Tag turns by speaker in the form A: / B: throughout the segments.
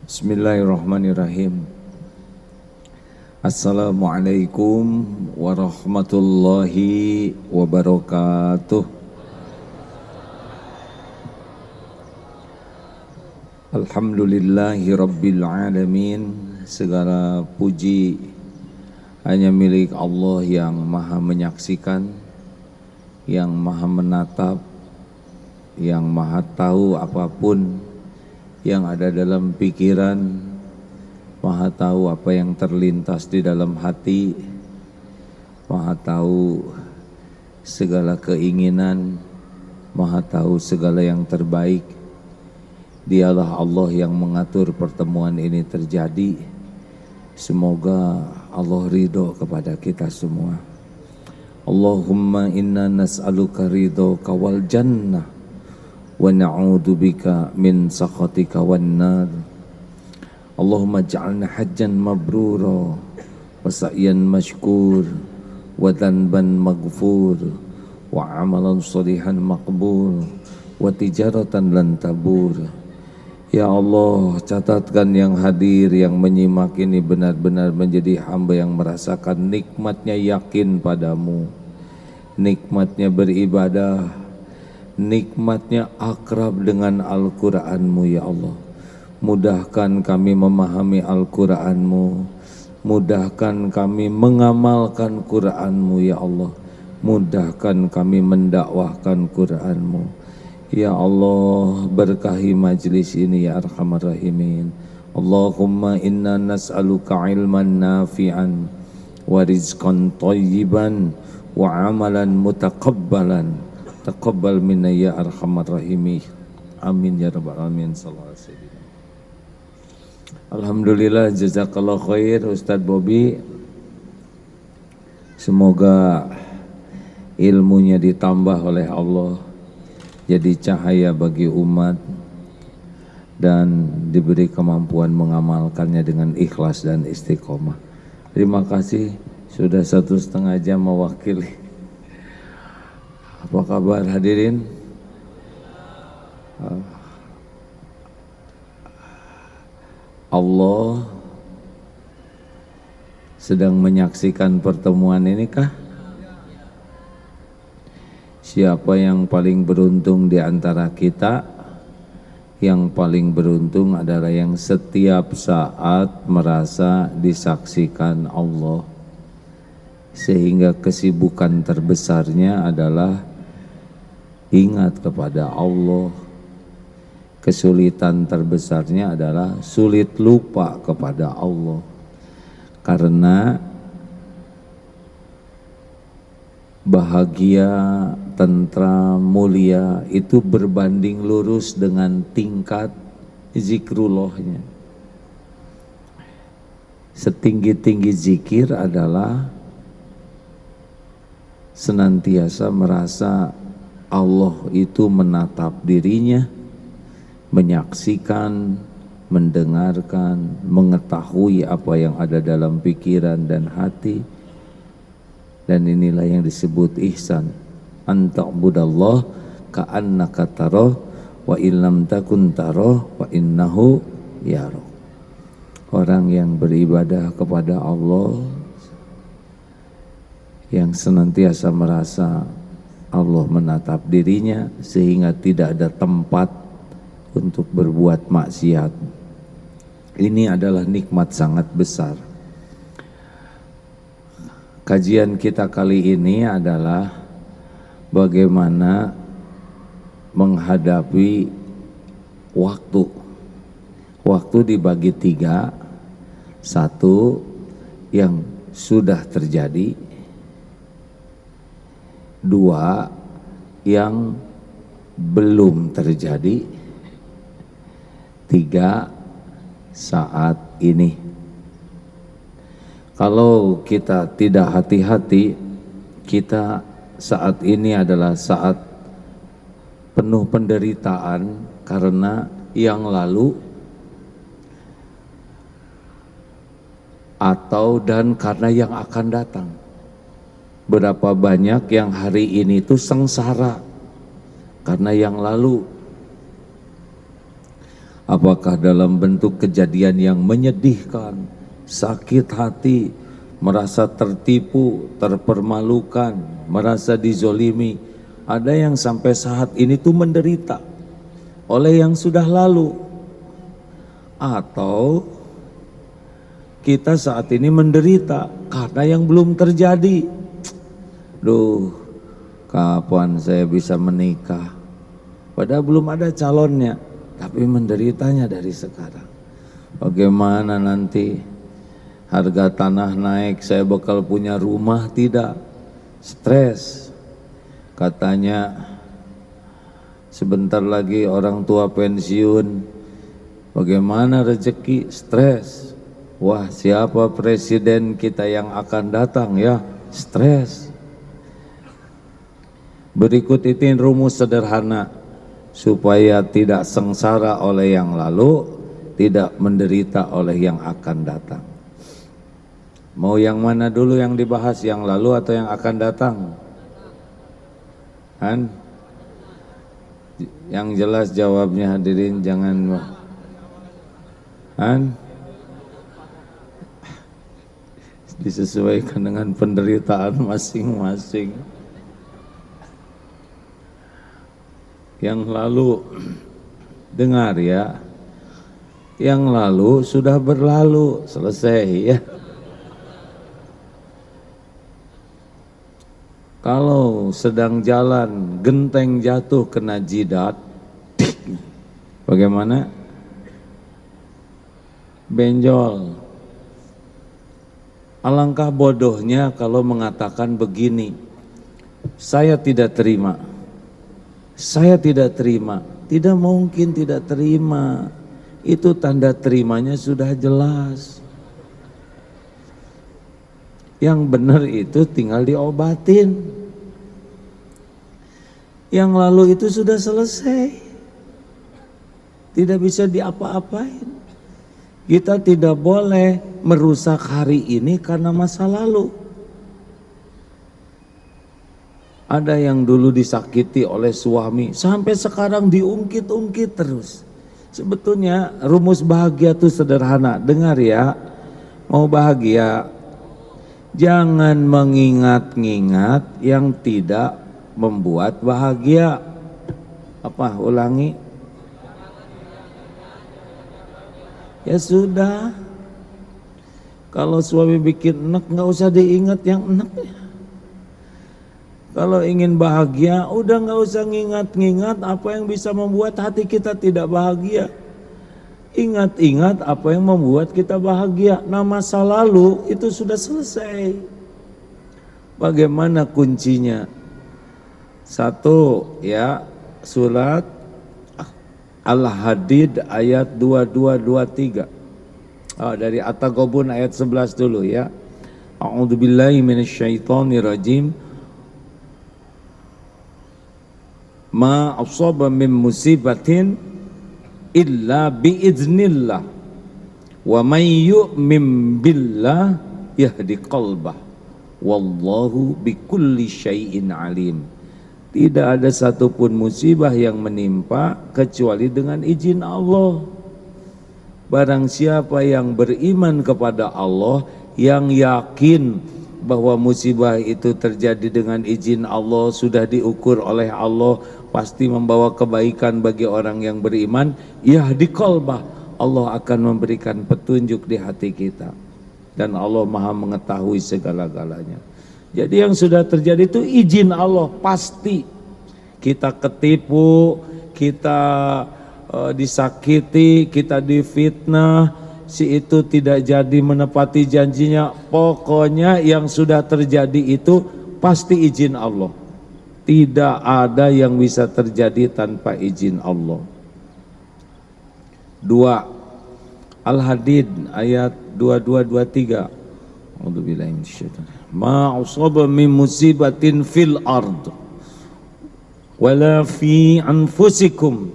A: Bismillahirrahmanirrahim. Assalamualaikum warahmatullahi wabarakatuh. Alhamdulillahi rabbil alamin. Segala puji hanya milik Allah yang maha menyaksikan, yang maha menatap, yang maha tahu apapun yang ada dalam pikiran, maha tahu apa yang terlintas di dalam hati, maha tahu segala keinginan, maha tahu segala yang terbaik. Dialah Allah yang mengatur pertemuan ini terjadi. Semoga Allah ridho kepada kita semua. Allahumma inna nas'aluka ridhoka wal jannah wa na'udzubika min sakhatika wan nar. Allahumma ja'alna hajjan mabrura wa sa'yan mashkur wa dhanban maghfur wa amalan shalihan maqbul wa tijaratan lan tabur. Ya Allah, catatkan yang hadir, yang menyimak ini benar-benar menjadi hamba yang merasakan nikmatnya yakin padamu, nikmatnya beribadah, nikmatnya akrab dengan Al-Quranmu. Ya Allah, mudahkan kami memahami Al-Quranmu, mudahkan kami mengamalkan Quranmu. Ya Allah, mudahkan kami mendakwahkan Quranmu. Ya Allah, berkahi majlis ini ya Arhamar Rahimin. Allahumma inna nas'aluka ilman nafi'an wa rizqan thayyiban wa amalan mutakabbalan. Taqabbal minna ya Arhamar Rahimin. Amin ya rabbal alamin. Sallallahu alaihi wasallam. Alhamdulillah, jazakallah khair Ustadz Bobby. Semoga ilmunya ditambah oleh Allah, jadi cahaya bagi umat, dan diberi kemampuan mengamalkannya dengan ikhlas dan istiqomah. Terima kasih sudah 1,5 jam mewakili. Apa kabar hadirin? Allah sedang menyaksikan pertemuan ini kah? Siapa yang paling beruntung di antara kita? Yang paling beruntung adalah yang setiap saat merasa disaksikan Allah, sehingga kesibukan terbesarnya adalah ingat kepada Allah. Kesulitan terbesarnya adalah sulit lupa kepada Allah, karena bahagia, tentram, mulia itu berbanding lurus dengan tingkat zikrullahnya. Setinggi-tinggi zikir adalah senantiasa merasa Allah itu menatap dirinya, menyaksikan, mendengarkan, mengetahui apa yang ada dalam pikiran dan hati. Dan inilah yang disebut ihsan. Anta'budallah ka'annaka tarah wa illam takun tarah wa innahu yarah. Orang yang beribadah kepada Allah, yang senantiasa merasa Allah menatap dirinya sehingga tidak ada tempat untuk berbuat maksiat. Ini adalah nikmat sangat besar. Kajian kita kali ini adalah bagaimana menghadapi waktu. Waktu dibagi 3. 1 yang sudah terjadi, 2 yang belum terjadi, 3 saat ini. Kalau kita tidak hati-hati, kita saat ini adalah saat penuh penderitaan karena yang lalu atau dan karena yang akan datang. Berapa banyak yang hari ini itu sengsara karena yang lalu. Apakah dalam bentuk kejadian yang menyedihkan, sakit hati, merasa tertipu, terpermalukan, merasa dizolimi. Ada yang sampai saat ini tuh menderita oleh yang sudah lalu. Atau kita saat ini menderita karena yang belum terjadi. Duh, kapan saya bisa menikah? Padahal belum ada calonnya, tapi menderitanya dari sekarang. Bagaimana nanti harga tanah naik, saya bakal punya rumah tidak? Stres. Katanya sebentar lagi orang tua pensiun. Bagaimana rezeki? Stres. Wah, siapa presiden kita yang akan datang ya? Stres. Berikut ini rumus sederhana supaya tidak sengsara oleh yang lalu, tidak menderita oleh yang akan datang. Mau yang mana dulu yang dibahas, yang lalu atau yang akan datang? Han? Yang jelas jawabnya hadirin, jangan Han? Disesuaikan dengan penderitaan masing-masing. Yang lalu, dengar ya, yang lalu sudah berlalu, selesai ya. Kalau sedang jalan, genteng jatuh kena jidat, bagaimana? Benjol. Alangkah bodohnya kalau mengatakan begini, saya tidak terima. Saya tidak terima. Tidak mungkin tidak terima. Itu tanda terimanya sudah jelas. Yang benar itu tinggal diobatin. Yang lalu itu sudah selesai. Tidak bisa diapa-apain. Kita tidak boleh merusak hari ini karena masa lalu. Ada yang dulu disakiti oleh suami, sampai sekarang diungkit-ungkit terus. Sebetulnya rumus bahagia itu sederhana. Dengar ya, mau bahagia, jangan mengingat-ingat yang tidak membuat bahagia. Apa? Ulangi. Ya sudah. Kalau suami bikin enak, nggak usah diingat yang enaknya. Kalau ingin bahagia, udah nggak usah ngingat-ngingat apa yang bisa membuat hati kita tidak bahagia. Ingat-ingat apa yang membuat kita bahagia. Nah, masa lalu itu sudah selesai. Bagaimana kuncinya? Satu ya, surat Al-Hadid ayat 22-23. Dari At-Taghabun ayat 11 dulu ya. A'udzubillahi minasyaitonirrajim. Ma asaba min musibatin illa biiznillah wa may yu'min billah yahdi qalbah wallahu bikulli syai'in alim. Tidak ada satupun musibah yang menimpa kecuali dengan izin Allah. Barang siapa yang beriman kepada Allah, yang yakin bahwa musibah itu terjadi dengan izin Allah, sudah diukur oleh Allah, pasti membawa kebaikan bagi orang yang beriman, yahdi qalbah, Allah akan memberikan petunjuk di hati kita. Dan Allah Maha mengetahui segala-galanya. Jadi yang sudah terjadi itu izin Allah, pasti. Kita ketipu, kita disakiti, kita difitnah, si itu tidak jadi menepati janjinya. Pokoknya yang sudah terjadi itu pasti izin Allah. Tidak ada yang bisa terjadi tanpa izin Allah. 2 Al-Hadid ayat 22-23. A'udzubillahi minasyaitonir. Ma asaba min musibatin fil ard wala fi anfusikum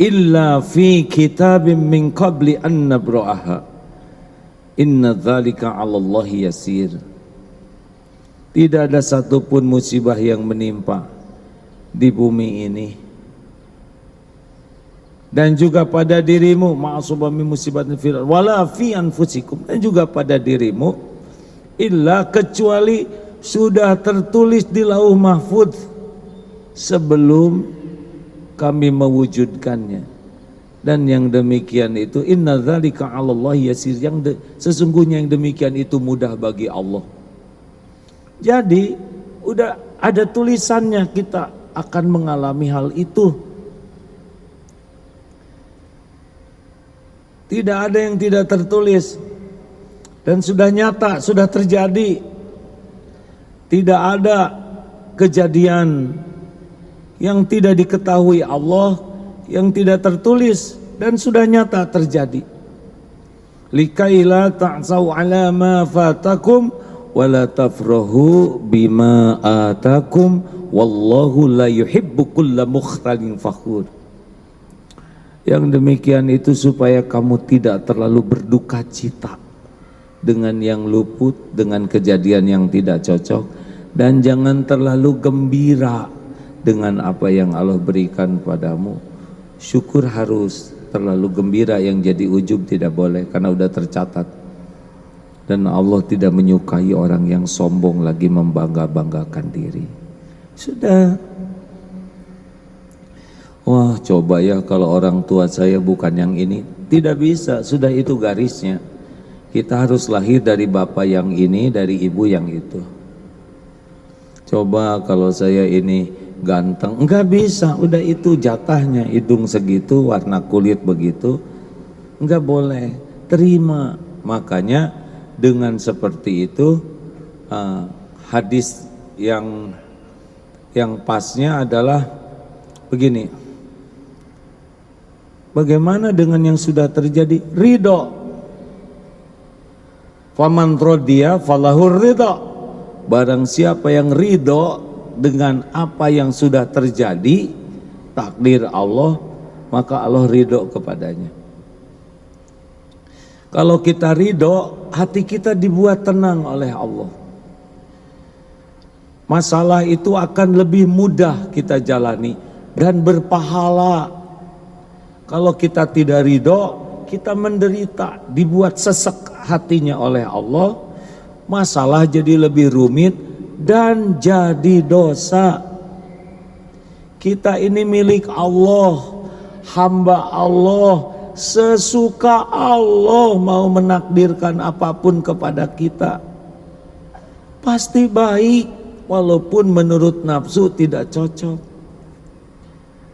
A: illa fi kitabim min qabli an nabra'aha inna dzalika 'alallahi yasir. Tidak ada satupun musibah yang menimpa di bumi ini dan juga pada dirimu, ma'asubami musibatin fil wala fi anfusikum, dan juga pada dirimu, illa kecuali sudah tertulis di lauh mahfudz sebelum kami mewujudkannya. Dan yang demikian itu inna dzalika 'alallahi yasir, sesungguhnya yang demikian itu mudah bagi Allah. Jadi udah ada tulisannya, kita akan mengalami hal itu. Tidak ada yang tidak tertulis dan sudah nyata, sudah terjadi. Tidak ada kejadian yang tidak diketahui Allah, yang tidak tertulis dan sudah nyata terjadi. Likaila ta'sau 'ala ma fatakum wa la tafrahu bima atakum wallahu la yuhibbu kulla mukhtalin fakhur. Yang demikian itu supaya kamu tidak terlalu berduka cita dengan yang luput, dengan kejadian yang tidak cocok, dan jangan terlalu gembira dengan apa yang Allah berikan padamu. Syukur harus, terlalu gembira yang jadi ujub tidak boleh, karena udah tercatat. Dan Allah tidak menyukai orang yang sombong lagi membangga-banggakan diri. Sudah. Wah, coba ya kalau orang tua saya bukan yang ini. Tidak bisa, sudah itu garisnya. Kita harus lahir dari bapak yang ini, dari ibu yang itu. Coba kalau saya ini ganteng, enggak bisa, udah itu jatahnya, hidung segitu, warna kulit begitu, enggak boleh, terima. Makanya dengan seperti itu hadis yang pasnya adalah begini. Bagaimana dengan yang sudah terjadi? Ridho. Faman rodiya falahur ridho. Barang siapa yang ridho dengan apa yang sudah terjadi, takdir Allah, maka Allah ridho kepadanya. Kalau kita ridho, hati kita dibuat tenang oleh Allah. Masalah itu akan lebih mudah kita jalani dan berpahala. Kalau kita tidak ridho, kita menderita, dibuat sesek hatinya oleh Allah, masalah jadi lebih rumit dan jadi dosa. Kita ini milik Allah, hamba Allah, sesuka Allah mau menakdirkan apapun kepada kita. Pasti baik, walaupun menurut nafsu tidak cocok.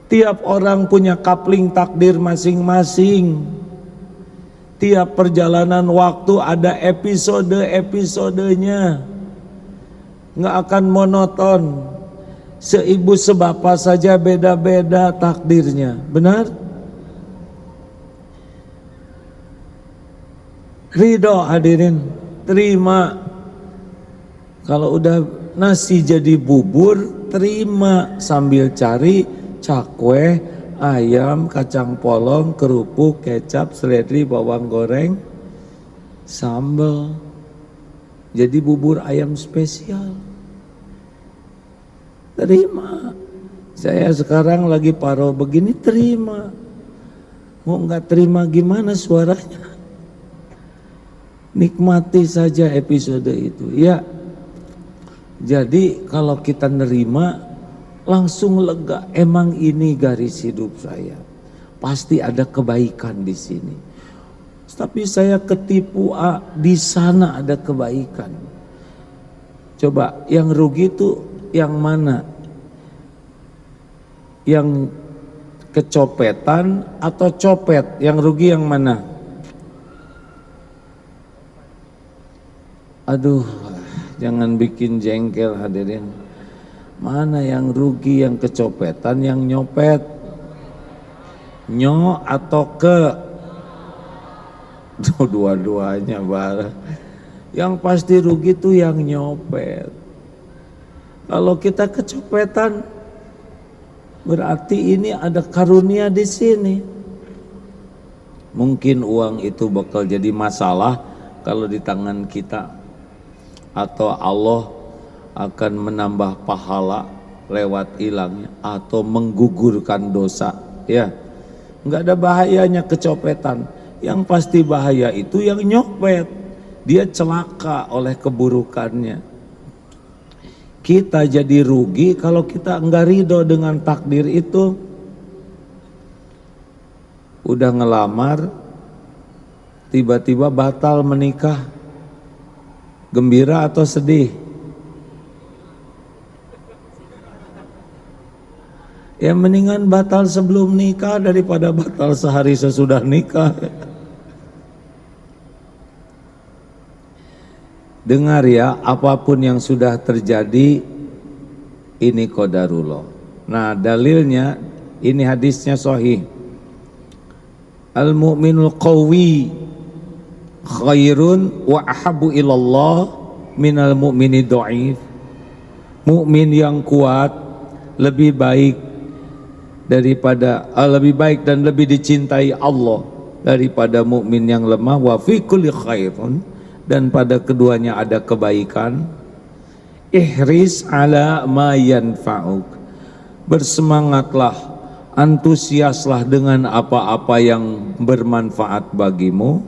A: Tiap orang punya kapling takdir masing-masing. Tiap perjalanan waktu ada episode-episodenya. Nggak akan monoton. Seibu sebapa saja beda-beda takdirnya. Benar? Ridho hadirin, terima. Kalau udah nasi jadi bubur, terima sambil cari cakwe, ayam, kacang polong, kerupuk, kecap, seledri, bawang goreng, sambal. Jadi bubur ayam spesial. Terima. Saya sekarang lagi paro begini, terima. Mau nggak terima gimana suaranya? Nikmati saja episode itu. Ya. Jadi kalau kita nerima, langsung lega, emang ini garis hidup saya. Pasti ada kebaikan di sini. Tapi saya ketipu, di sana ada kebaikan. Coba yang rugi itu yang mana? Yang kecopetan atau copet? Yang rugi yang mana? Aduh, jangan bikin jengkel hadirin. Mana yang rugi, yang kecopetan, yang nyopet? Nyo atau ke? Dua-duanya bareng. Yang pasti rugi itu yang nyopet. Kalau kita kecopetan, berarti ini ada karunia di sini. Mungkin uang itu bakal jadi masalah kalau di tangan kita, atau Allah akan menambah pahala lewat hilangnya, atau menggugurkan dosa, ya. nggak ada bahayanya kecopetan. Yang pasti bahaya itu yang nyopet, dia celaka oleh keburukannya. Kita jadi rugi kalau kita nggak ridho dengan takdir itu. Udah ngelamar, tiba-tiba batal menikah, gembira atau sedih? Ya mendingan batal sebelum nikah daripada batal sehari sesudah nikah. Dengar ya, apapun yang sudah terjadi ini qadarullah. Nah, dalilnya ini hadisnya sahih. Al-mu'minul qawi khairun wa ahabbu ilallah minal mu'mini dhaif. Mukmin yang kuat lebih baik lebih baik dan lebih dicintai Allah daripada mukmin yang lemah. Wa fi kulli khairun, dan pada keduanya ada kebaikan. Ihris ala ma yanfa'uk, bersemangatlah, antusiaslah dengan apa-apa yang bermanfaat bagimu.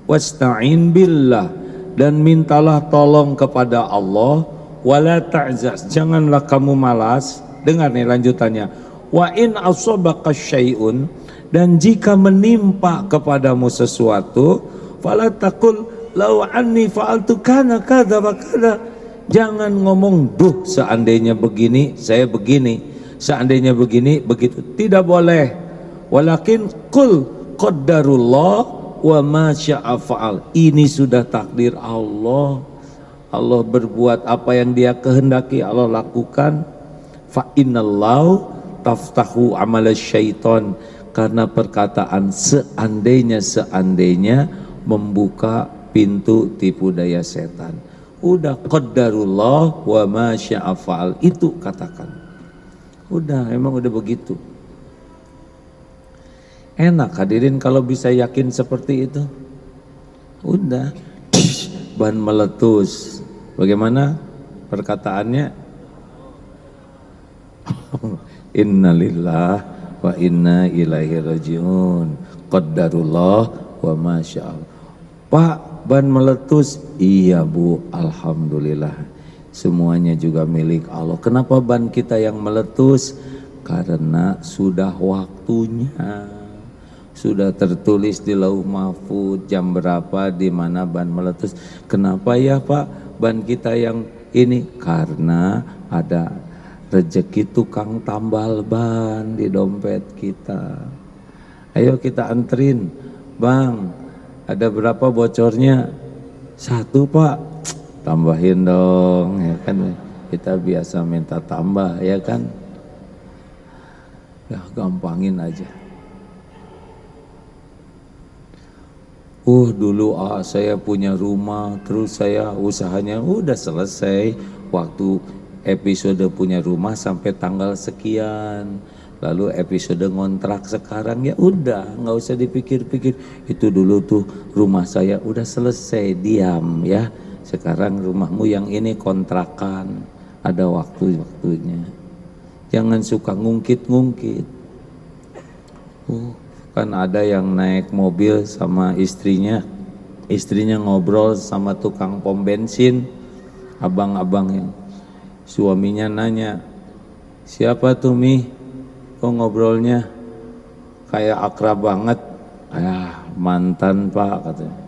A: Wasta'in billah, dan mintalah tolong kepada Allah. Wala ta'zaz, janganlah kamu malas. Dengar nih lanjutannya. Wa in asabaka syai'un, dan jika menimpa kepadamu sesuatu, fala taqul law anni fa'altu kana kadza wa kadza. Jangan ngomong duh seandainya begini saya begini, seandainya begini begitu, tidak boleh. Walakin qul qaddarullah wa ma syaa fa'al. Ini sudah takdir Allah. Allah berbuat apa yang Dia kehendaki, Allah lakukan. Fa innallahu taftahu amal syaitan, karena perkataan seandainya membuka pintu tipu daya setan. Udah qaddarullah wa ma syaa fa'al, itu katakan. Udah, emang udah begitu. Enak hadirin kalau bisa yakin seperti itu. Udah, ban meletus. Bagaimana perkataannya? Innalillah wa inna ilaihi rajiun. Qaddarullah wa ma syaa. Pak, ban meletus. Iya Bu, alhamdulillah. Semuanya juga milik Allah. Kenapa ban kita yang meletus? Karena sudah waktunya. Sudah tertulis di Lauh Mahfuz jam berapa, di mana ban meletus. Kenapa ya Pak ban kita yang ini? Karena ada rezeki tukang tambal ban di dompet kita. Ayo kita anterin, Bang, ada berapa bocornya? 1 Pak. Tambahin dong, ya kan. Kita biasa minta tambah, ya kan. Ya gampangin aja. Dulu saya punya rumah, terus saya usahanya udah selesai. Waktu episode punya rumah sampai tanggal sekian, lalu episode ngontrak sekarang, ya udah nggak usah dipikir-pikir. Itu dulu tuh rumah saya udah selesai, diam ya. Sekarang rumahmu yang ini kontrakan, ada waktu-waktunya. Jangan suka ngungkit-ngungkit. Kan ada yang naik mobil sama istrinya ngobrol sama tukang pom bensin, abang-abang yang suaminya nanya, siapa tuh Mi? Kok ngobrolnya kayak akrab banget? Mantan Pak, katanya.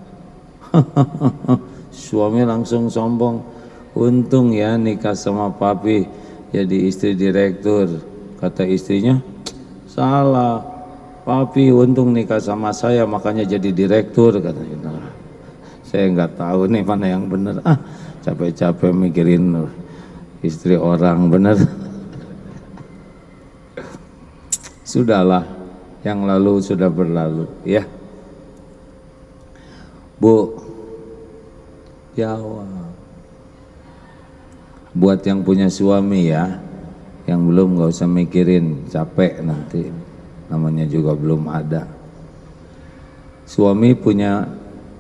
A: Suami langsung sombong, untung ya nikah sama papi jadi istri direktur. Kata istrinya, salah, papi untung nikah sama saya makanya jadi direktur, katanya. Saya nggak tahu nih mana yang benar. Capek-capek mikirin istri orang, benar. Sudahlah, yang lalu sudah berlalu ya. Bu, jawab. Buat yang punya suami ya, yang belum nggak usah mikirin, capek nanti, namanya juga belum ada. Suami punya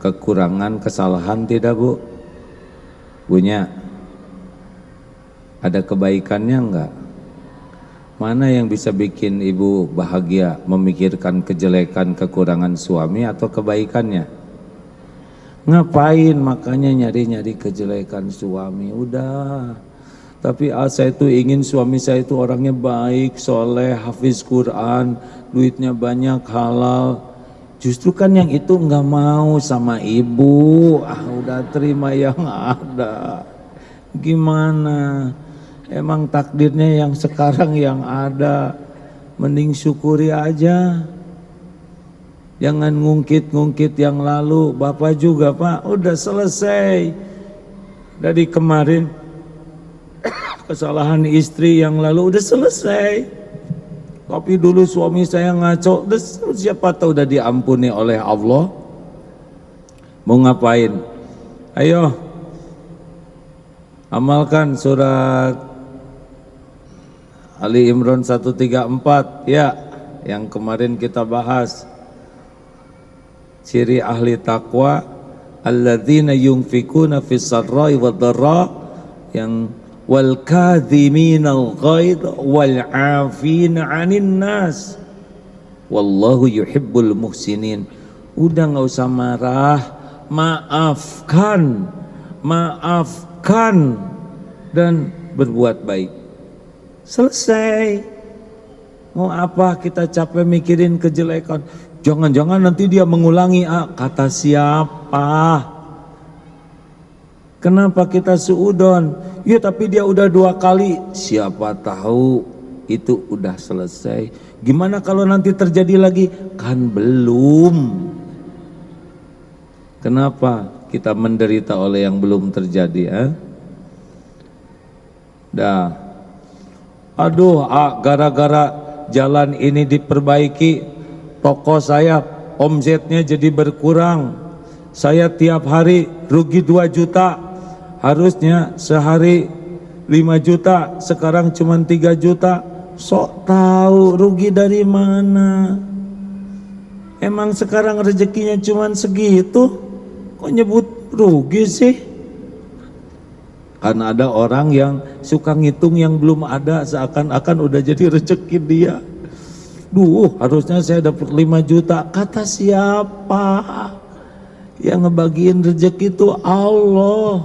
A: kekurangan, kesalahan tidak Bu? Punya. Ada kebaikannya enggak? Mana yang bisa bikin ibu bahagia, memikirkan kejelekan, kekurangan suami atau kebaikannya? Ngapain makanya nyari-nyari kejelekan suami? Udah. Tapi saya itu ingin suami saya itu orangnya baik, soleh, hafiz Quran, duitnya banyak, halal. Justru kan yang itu nggak mau sama ibu. Udah terima yang ada. Gimana? Emang takdirnya yang sekarang yang ada, mending syukuri aja. Jangan ngungkit-ngungkit yang lalu. Bapak juga Pak, udah selesai. Dari kemarin kesalahan istri yang lalu udah selesai. Tapi dulu suami saya ngaco, siapa tahu udah diampuni oleh Allah. Mau ngapain? Ayo, amalkan surat Ali Imran 134 ya, yang kemarin kita bahas. Ciri ahli taqwa alladzina yunfikuna fis sarra'i wad dharra, yang wal kadhiminal ghaidh wal 'afina 'anil nas wallahu yuhibbul muhsinin. Udah nggak usah marah, maafkan dan berbuat baik. Selesai. Mau apa kita capek mikirin kejelekan? Jangan-jangan nanti dia mengulangi. Kata siapa? Kenapa kita suudon? Ya tapi dia udah 2 kali. Siapa tahu itu udah selesai. Gimana kalau nanti terjadi lagi? Kan belum. Kenapa kita menderita oleh yang belum terjadi? Dah. Aduh, gara-gara jalan ini diperbaiki, toko saya omsetnya jadi berkurang. Saya tiap hari rugi 2 juta. Harusnya sehari 5 juta, sekarang cuma 3 juta. Sok tahu rugi dari mana? Emang sekarang rezekinya cuma segitu? Kok nyebut rugi sih? Karena ada orang yang suka ngitung yang belum ada, seakan-akan udah jadi rezeki dia. Harusnya saya dapat 5 juta. Kata siapa? Yang ngebagiin rezeki itu Allah.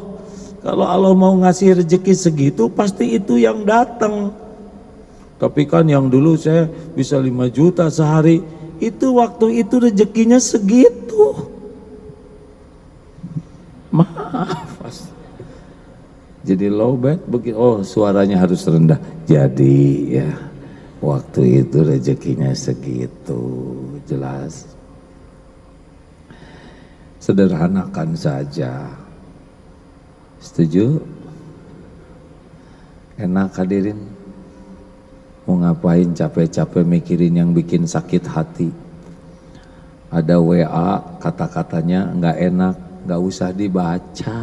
A: Kalau Allah mau ngasih rezeki segitu, pasti itu yang datang. Tapi kan yang dulu saya bisa 5 juta sehari, itu waktu itu rezekinya segitu. Maaf. Jadi low bed begitu. Suaranya harus rendah. Jadi ya waktu itu rezekinya segitu. Jelas. Sederhanakan saja. Setuju? Enak hadirin. Mau ngapain capek-capek mikirin yang bikin sakit hati? Ada WA kata-katanya nggak enak, nggak usah dibaca.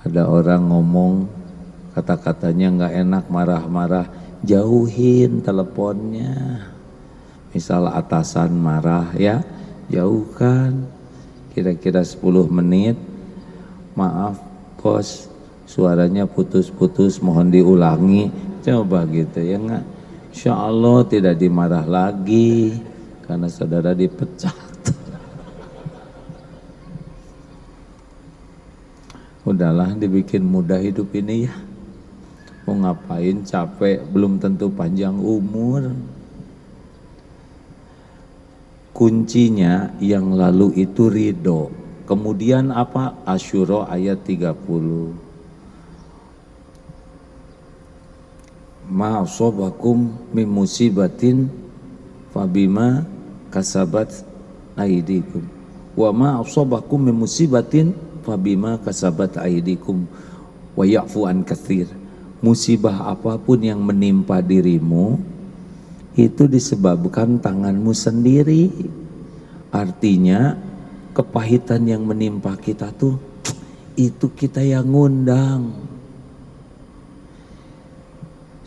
A: Ada orang ngomong kata-katanya nggak enak, marah-marah, jauhin teleponnya. Misal atasan marah ya, jauhkan. Kira-kira 10 menit, maaf bos, suaranya putus-putus, mohon diulangi. Coba gitu ya nggak? Insya Allah tidak dimarah lagi karena saudara dipecat. Udahlah, dibikin mudah hidup ini ya. Mau ngapain capek, belum tentu panjang umur. Kuncinya yang lalu itu ridho. Kemudian apa? Asyura ayat 30. Ma asobakum min musibatin fabima kasabat aidikum. Wa ma asobakum min musibatin fabima kasabat aidikum wa ya'fu an katsir. Musibah apapun yang menimpa dirimu itu disebabkan tanganmu sendiri. Artinya kepahitan yang menimpa kita tuh itu kita yang ngundang.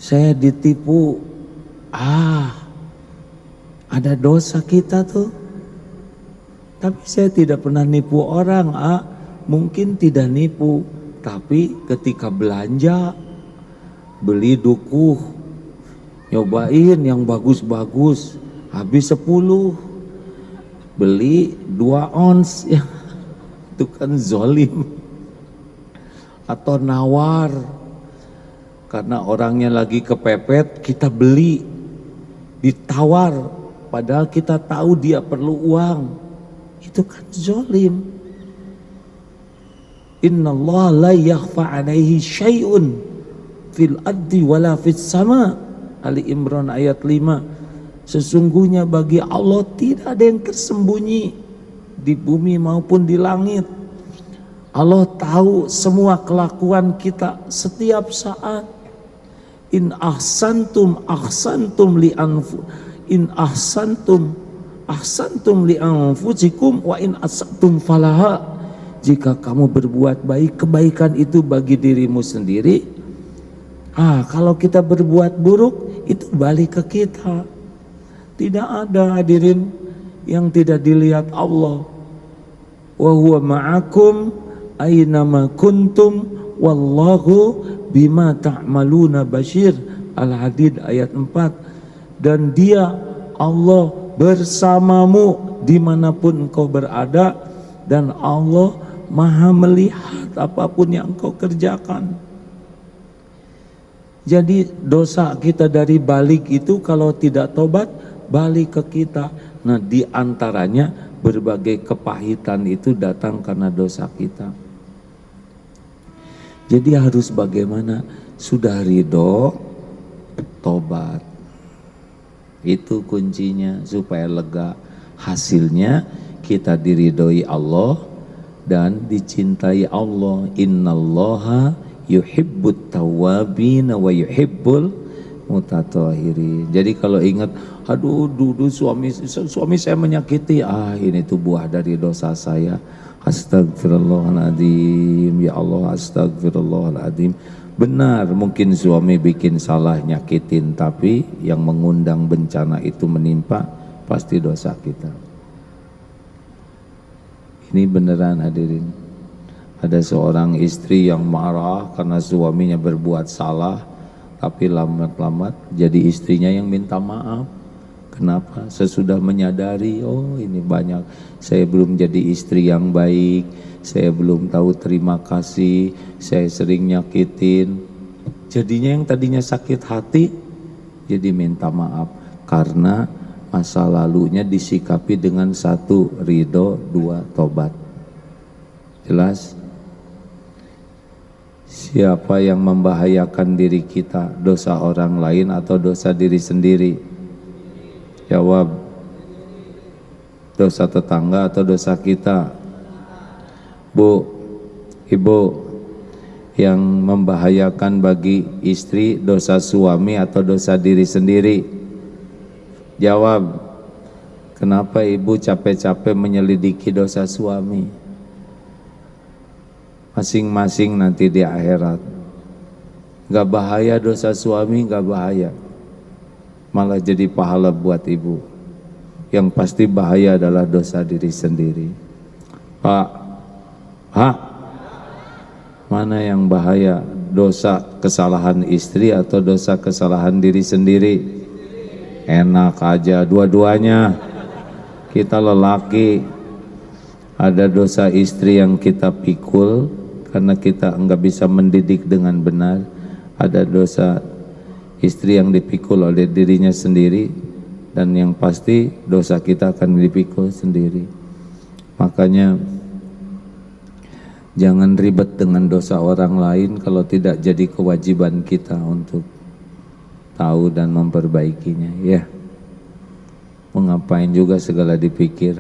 A: Saya ditipu, ada dosa kita tuh. Tapi saya tidak pernah nipu orang, mungkin tidak nipu, tapi ketika belanja beli dukuh, nyobain yang bagus-bagus, habis 10, beli 2 ons, ya itu kan zolim. Atau nawar, karena orangnya lagi kepepet, kita beli, ditawar, padahal kita tahu dia perlu uang, itu kan zolim. Innallaha la yakhfa alaihi syai'un fil ardi wala fis sama. Ali Imran ayat 5. Sesungguhnya bagi Allah tidak ada yang tersembunyi di bumi maupun di langit. Allah tahu semua kelakuan kita setiap saat. In ahsantum ahsantum li anfusikum wa in asatum falaha. Jika kamu berbuat baik, kebaikan itu bagi dirimu sendiri. Kalau kita berbuat buruk, itu balik ke kita. Tidak ada hadirin yang tidak dilihat Allah. Wa huwa ma'akum aynama kuntum wallahu bima ta'maluna basyir. Al-Hadid ayat 4. Dan dia Allah bersamamu dimanapun engkau berada, dan Allah Maha melihat apapun yang engkau kerjakan. Jadi dosa kita dari balik itu kalau tidak tobat, balik ke kita. Nah, di antaranya berbagai kepahitan itu datang karena dosa kita. Jadi harus bagaimana? Sudah ridho, tobat. Itu kuncinya supaya lega. Hasilnya kita diridhoi Allah dan dicintai Allah. Innallaha yuhibbut tawwabin wa yuhibbul mutatahhirin. Jadi kalau ingat, aduh dulu suami saya menyakiti, ini tuh buah dari dosa saya. Astagfirullahaladzim, ya Allah, astagfirullahaladzim. Benar, mungkin suami bikin salah nyakitin, tapi yang mengundang bencana itu menimpa pasti dosa kita. Ini beneran hadirin. Ada seorang istri yang marah karena suaminya berbuat salah, tapi lambat-lambat jadi istrinya yang minta maaf. Kenapa? Sesudah menyadari, ini banyak, saya belum jadi istri yang baik, saya belum tahu terima kasih, saya sering nyakitin. Jadinya yang tadinya sakit hati, jadi minta maaf. Karena masa lalunya disikapi dengan 1, ridho, 2, tobat. Jelas? Siapa yang membahayakan diri kita? Dosa orang lain atau dosa diri sendiri? Jawab. Dosa tetangga atau dosa kita? Bu, ibu, yang membahayakan bagi istri dosa suami atau dosa diri sendiri? Jawab. Kenapa ibu capek-capek menyelidiki dosa suami? Masing-masing nanti di akhirat. Gak bahaya dosa suami, gak bahaya, malah jadi pahala buat ibu. Yang pasti bahaya adalah dosa diri sendiri. Pak, mana yang bahaya? Dosa kesalahan istri atau dosa kesalahan diri sendiri? Enak aja dua-duanya. Kita lelaki, ada dosa istri yang kita pikul karena kita enggak bisa mendidik dengan benar. Ada dosa istri yang dipikul oleh dirinya sendiri, dan yang pasti dosa kita akan dipikul sendiri. Makanya jangan ribet dengan dosa orang lain kalau tidak jadi kewajiban kita untuk tahu dan memperbaikinya, ya. Mengapain juga segala dipikir?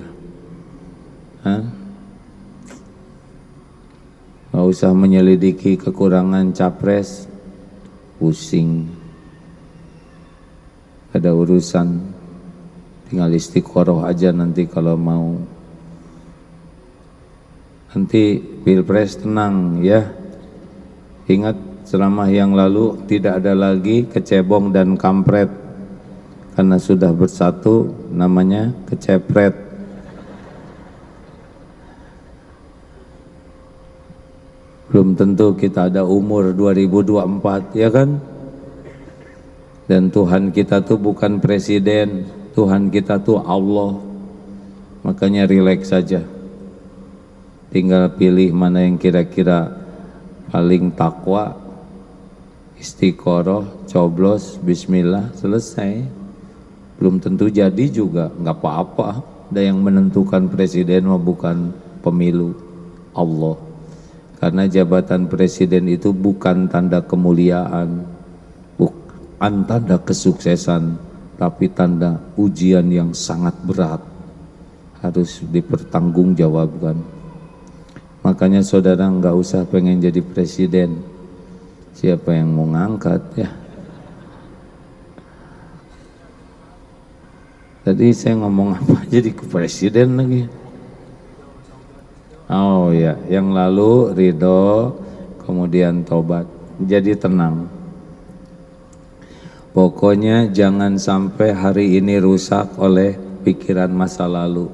A: Gak usah menyelidiki kekurangan capres, pusing. Ada urusan, tinggal istiqoroh aja nanti kalau mau. Nanti pilpres tenang ya. Ingat, selama yang lalu tidak ada lagi kecebong dan kampret, karena sudah bersatu namanya kecepret. Belum tentu kita ada umur 2024, ya kan? Dan Tuhan kita tuh bukan presiden, Tuhan kita tuh Allah. Makanya rileks saja, tinggal pilih mana yang kira-kira paling takwa, istiqoroh, coblos, bismillah, selesai. Belum tentu jadi juga, nggak apa-apa. Ada yang menentukan presiden mah bukan pemilu, Allah. Karena jabatan presiden itu bukan tanda kemuliaan, bukan tanda kesuksesan, tapi tanda ujian yang sangat berat, harus dipertanggungjawabkan. Makanya saudara nggak usah pengen jadi presiden, siapa yang mau ngangkat ya. Tadi saya ngomong apa jadi ke presiden lagi. Oh ya, yang lalu ridho, kemudian tobat. Jadi tenang. Pokoknya jangan sampai hari ini rusak oleh pikiran masa lalu.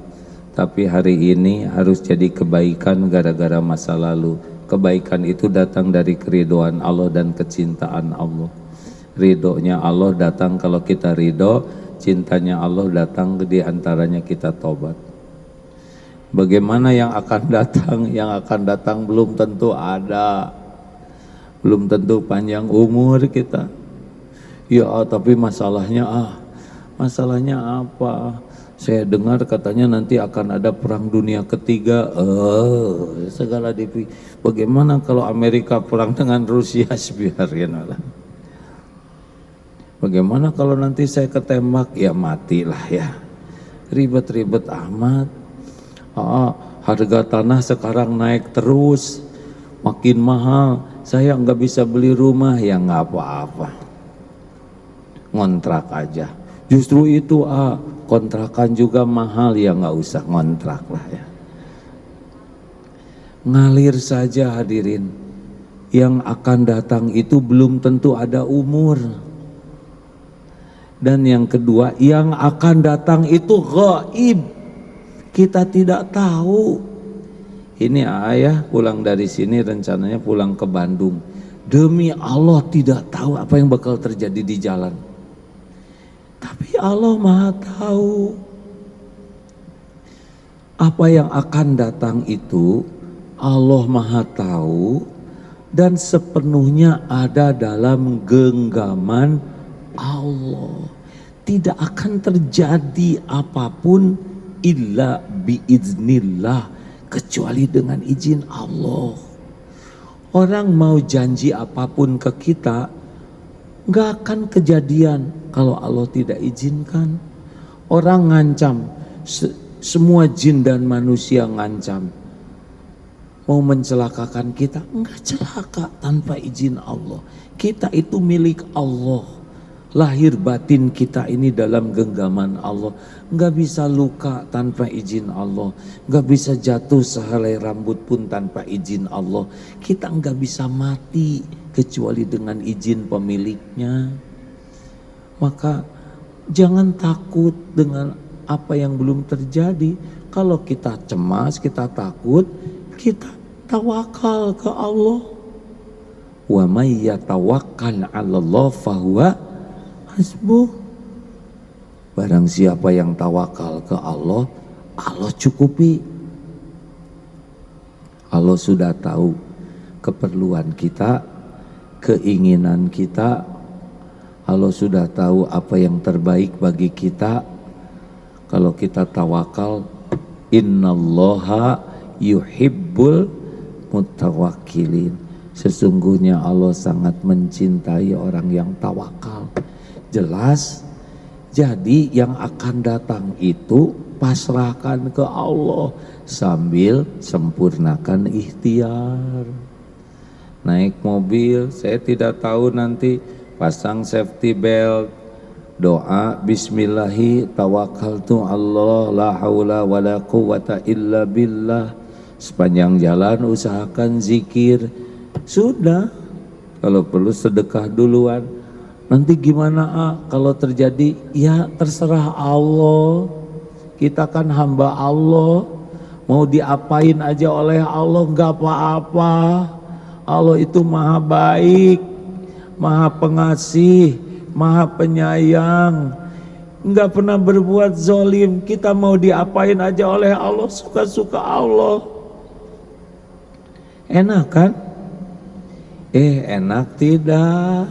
A: Tapi hari ini harus jadi kebaikan gara-gara masa lalu. Kebaikan itu datang dari keridhaan Allah dan kecintaan Allah. Ridhonya Allah datang kalau kita ridho, cintanya Allah datang di antaranya kita tobat. Bagaimana yang akan datang? Yang akan datang belum tentu ada, belum tentu panjang umur kita. Ya tapi masalahnya masalahnya apa? Saya dengar katanya nanti akan ada perang dunia ketiga. Segala bagaimana kalau Amerika perang dengan Rusia? Biarin lah. Bagaimana kalau nanti saya ketembak? Ya matilah ya. Ribet-ribet amat. Harga tanah sekarang naik terus, makin mahal. Saya nggak bisa beli rumah, ya nggak apa-apa. Ngontrak aja. Justru itu kontrakan juga mahal, ya nggak usah ngontrak lah ya. Ngalir saja hadirin. Yang akan datang itu belum tentu ada umur. Dan yang kedua, yang akan datang itu gaib, kita tidak tahu. Ini ayah pulang dari sini rencananya pulang ke Bandung. Demi Allah tidak tahu apa yang bakal terjadi di jalan. Tapi Allah Maha tahu. Apa yang akan datang itu Allah Maha tahu dan sepenuhnya ada dalam genggaman Allah. Tidak akan terjadi apapun illa biiznillah, kecuali dengan izin Allah. Orang mau janji apapun ke kita nggak akan kejadian kalau Allah tidak izinkan. Orang ngancam, semua jin dan manusia ngancam mau mencelakakan kita, enggak celaka tanpa izin Allah. Kita itu milik Allah. Lahir batin kita ini dalam genggaman Allah. Enggak bisa luka tanpa izin Allah. Enggak bisa jatuh sehelai rambut pun tanpa izin Allah. Kita enggak bisa mati kecuali dengan izin pemiliknya. Maka jangan takut dengan apa yang belum terjadi. Kalau kita cemas, kita takut, kita tawakal ke Allah. Wa may yatawakkal 'alallah fahuwa hasbuh. Barang siapa yang tawakal ke Allah, Allah cukupi. Allah sudah tahu keperluan kita, keinginan kita. Allah sudah tahu apa yang terbaik bagi kita. Kalau kita tawakal, innallaha yuhibbul mutawakkilin. Sesungguhnya Allah sangat mencintai orang yang tawakal. Jelas. Jadi yang akan datang itu pasrahkan ke Allah sambil sempurnakan ikhtiar. Naik mobil, saya tidak tahu nanti, pasang safety belt, doa bismillahi tawakkaltu Allah la haula wala quwata illa billah. Sepanjang jalan usahakan zikir. Sudah, kalau perlu sedekah duluan. Nanti gimana kalau terjadi? Ya terserah Allah. Kita kan hamba Allah. Mau diapain aja oleh Allah nggak apa-apa. Allah itu maha baik, maha pengasih, Maha Penyayang, nggak pernah berbuat zolim. Kita mau diapain aja oleh Allah, suka-suka Allah. Enak kan? Enak tidak.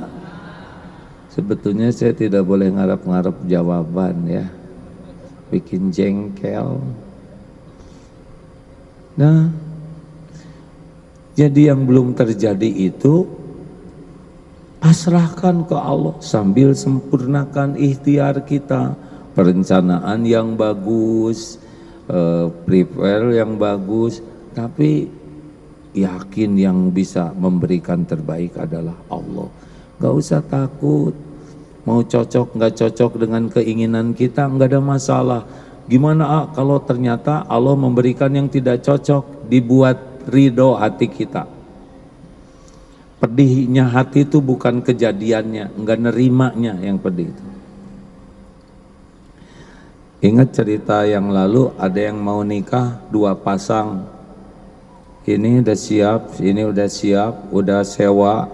A: Sebetulnya saya tidak boleh ngarep-ngarep jawaban ya, bikin jengkel. Nah, jadi yang belum terjadi itu pasrahkan ke Allah sambil sempurnakan ikhtiar kita, perencanaan yang bagus, prepare yang bagus, tapi yakin yang bisa memberikan terbaik adalah Allah. Gak usah takut, mau cocok nggak cocok dengan keinginan kita nggak ada masalah. Gimana kalau ternyata Allah memberikan yang tidak cocok, dibuat ridho hati kita. Pedihnya hati itu bukan kejadiannya, enggak nerimanya yang pedih itu. Ingat cerita yang lalu, ada yang mau nikah, dua pasang. Ini udah siap, ini udah siap, udah sewa,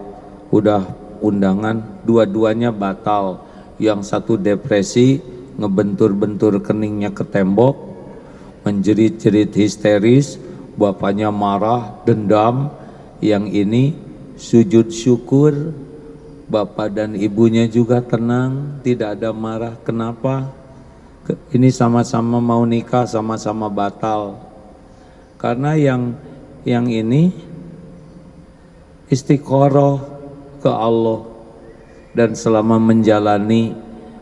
A: udah undangan, dua-duanya batal. Yang satu depresi, ngebentur-bentur keningnya ke tembok, menjerit-jerit histeris, bapaknya marah, dendam. Yang ini sujud syukur, bapak dan ibunya juga tenang, tidak ada marah. Kenapa? Ini sama-sama mau nikah, sama-sama batal. Karena yang ini istiqoroh ke Allah, dan selama menjalani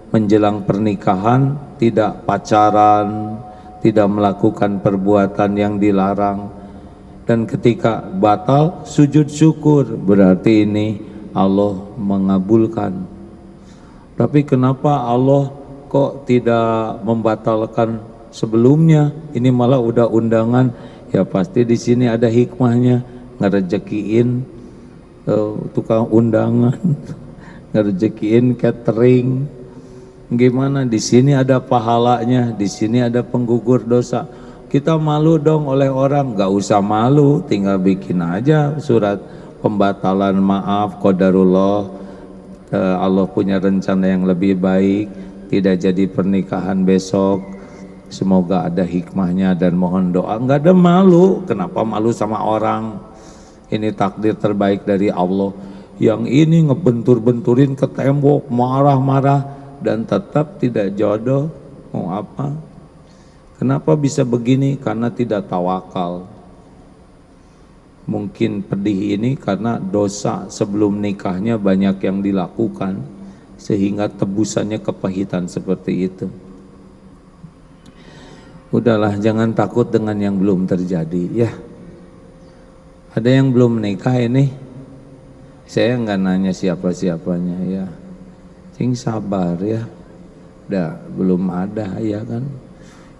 A: menjelang pernikahan tidak pacaran, tidak melakukan perbuatan yang dilarang, dan ketika batal sujud syukur, berarti ini Allah mengabulkan. Tapi kenapa Allah kok tidak membatalkan sebelumnya? Ini malah udah undangan. Ya pasti di sini ada hikmahnya, ngerejekiin tukang undangan, ngerejekiin catering. Gimana? Di sini ada pahalanya, di sini ada penggugur dosa. Kita malu dong oleh orang, gak usah malu, tinggal bikin aja surat pembatalan maaf, qadarullah, Allah punya rencana yang lebih baik, tidak jadi pernikahan besok, semoga ada hikmahnya dan mohon doa. Gak ada malu, kenapa malu sama orang? Ini takdir terbaik dari Allah. Yang ini ngebentur-benturin ke tembok, marah-marah, dan tetap tidak jodoh, mau apa? Kenapa bisa begini? Karena tidak tawakal. Mungkin pedih ini karena dosa sebelum nikahnya banyak yang dilakukan, sehingga tebusannya kepahitan seperti itu. Udahlah, jangan takut dengan yang belum terjadi ya. Ada yang belum nikah ini, saya nggak nanya siapa-siapanya ya. Sing sabar ya. Belum ada ya kan.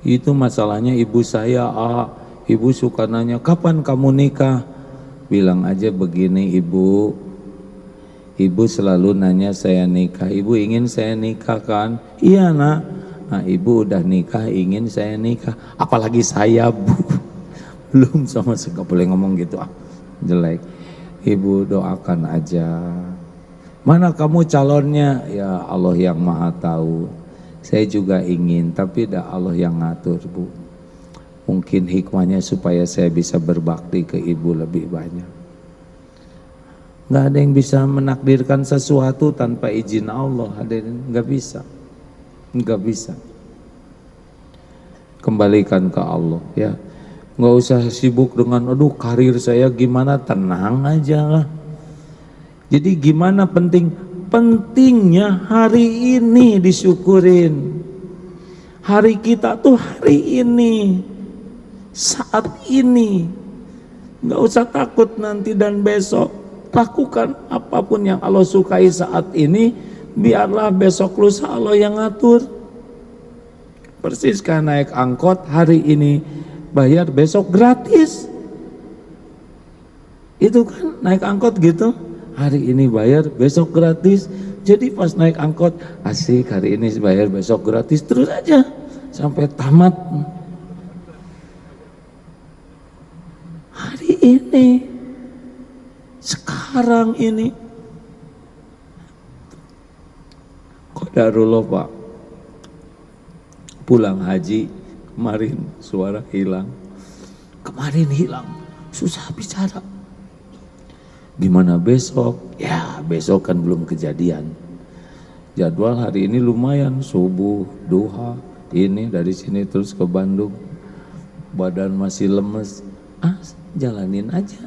A: Itu masalahnya ibu saya, ibu suka nanya, kapan kamu nikah? Bilang aja begini, ibu selalu nanya saya nikah. Ibu ingin saya nikah kan? Iya nak. Nah, ibu udah nikah, ingin saya nikah. Apalagi saya, bu. Belum, sama sekali, gak boleh ngomong gitu, jelek. Ibu doakan aja. Mana kamu calonnya? Ya Allah yang maha tahu. Saya juga ingin, tapi dah Allah yang ngatur, bu. Mungkin hikmahnya supaya saya bisa berbakti ke ibu lebih banyak. Nggak ada yang bisa menakdirkan sesuatu tanpa izin Allah, hadirin. Nggak bisa, nggak bisa. Kembalikan ke Allah, ya. Nggak usah sibuk dengan, aduh karir saya gimana, tenang aja lah. Jadi gimana pentingnya hari ini disyukurin. Hari kita tuh hari ini, saat ini. Nggak usah takut nanti dan besok. Lakukan apapun yang Allah sukai saat ini, biarlah besok lusa Allah yang ngatur. Persis kayak naik angkot, hari ini bayar, besok gratis. Itu kan naik angkot gitu. Hari ini bayar, besok gratis. Jadi pas naik angkot, asik, hari ini bayar, besok gratis, terus aja sampai tamat. Hari ini, sekarang ini. Qadarullah Pak, pulang haji kemarin suara hilang, kemarin hilang, susah bicara. Gimana besok? Ya besok kan belum kejadian. Jadwal hari ini lumayan, subuh, duha, ini dari sini terus ke Bandung. Badan masih lemes, jalanin aja.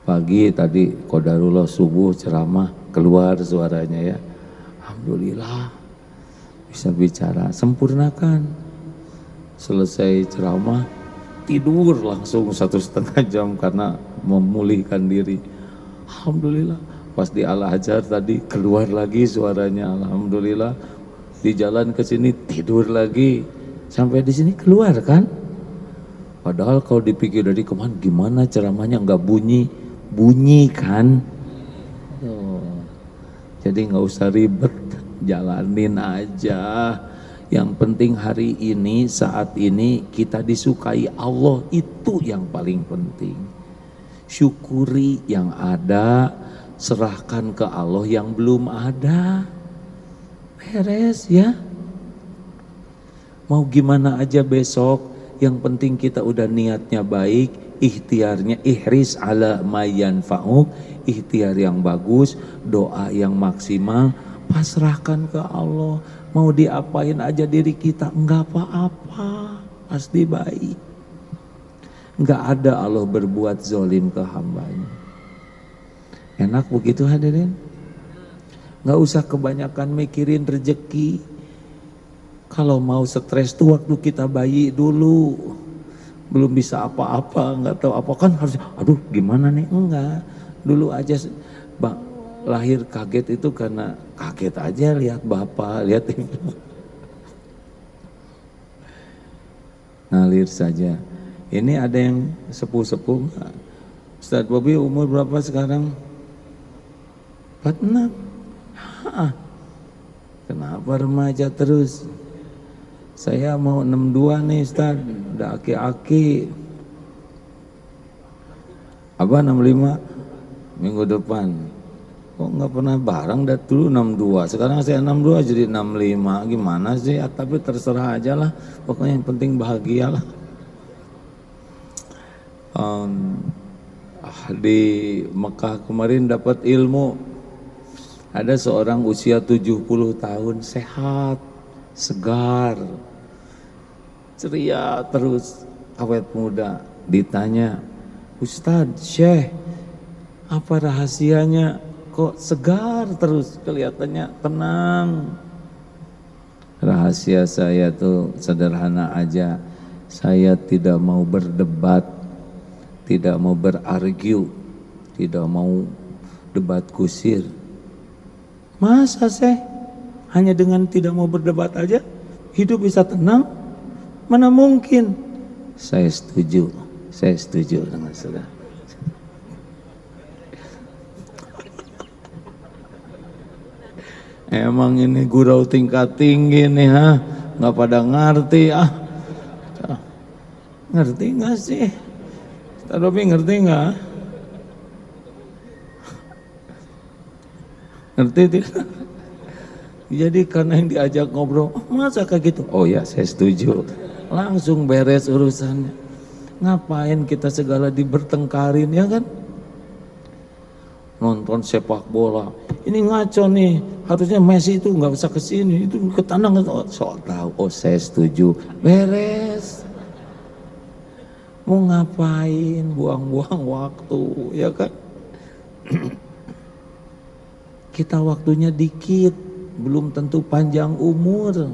A: Pagi tadi Qadarullah subuh ceramah, keluar suaranya ya. Alhamdulillah bisa bicara, sempurnakan. Selesai ceramah, tidur langsung 1,5 jam karena memulihkan diri. Alhamdulillah, pas di Al-Hajar tadi keluar lagi suaranya. Alhamdulillah, di jalan ke sini tidur lagi, sampai di sini keluar kan. Padahal kalau dipikir dari kemana, gimana ceramahnya nggak bunyi kan. Jadi nggak usah ribet, jalanin aja. Yang penting hari ini, saat ini kita disukai Allah, itu yang paling penting. Syukuri yang ada, serahkan ke Allah yang belum ada. Beres ya. Mau gimana aja besok, yang penting kita udah niatnya baik, ikhtiarnya ihris ala mayanfa'uk, ikhtiar yang bagus, doa yang maksimal, pasrahkan ke Allah. Mau diapain aja diri kita, enggak apa-apa, pasti baik. Enggak ada Allah berbuat zolim ke hambanya. Enak begitu hadirin? Enggak usah kebanyakan mikirin rezeki. Kalau mau stres tuh waktu kita bayi dulu, belum bisa apa-apa, enggak tahu apa kan harus, aduh gimana nih, enggak. Dulu aja lahir kaget itu karena kaget aja lihat bapak, lihat ibu. Ngalir saja. Ini ada yang sepuh-sepuh. Ustaz Bobi umur berapa sekarang? 46. Kenapa remaja terus? Saya mau 62 nih Ustaz, udah aki-aki. Apa 65? Minggu depan. Kok nggak pernah bareng dari dulu 62, sekarang saya 62 jadi 65, gimana sih? Tapi terserah aja lah, pokoknya yang penting bahagia lah. Di Mekah kemarin dapat ilmu, ada seorang usia 70 tahun sehat, segar, ceria terus, awet muda. Ditanya, Ustadz, Syekh, apa rahasianya kok segar terus, kelihatannya tenang? Rahasia saya tuh sederhana aja, saya tidak mau berdebat, tidak mau berargue, tidak mau debat kusir. Masa sih hanya dengan tidak mau berdebat aja hidup bisa tenang? Mana mungkin. Saya setuju dengan saudara. Emang ini gurau tingkat tinggi nih, nggak pada ngerti. Ngerti nggak sih? Tapi ngerti nggak? Ngerti tidak? Jadi karena yang diajak ngobrol, masa kayak gitu? Oh ya, saya setuju. Langsung beres urusannya. Ngapain kita segala dibertengkarin, ya kan? Nonton sepak bola, ini ngaco nih, harusnya Messi itu nggak usah kesini, itu ke tanah. So tahu, oh saya setuju, beres. Mau ngapain buang-buang waktu, ya kan? Kita waktunya dikit, belum tentu panjang umur.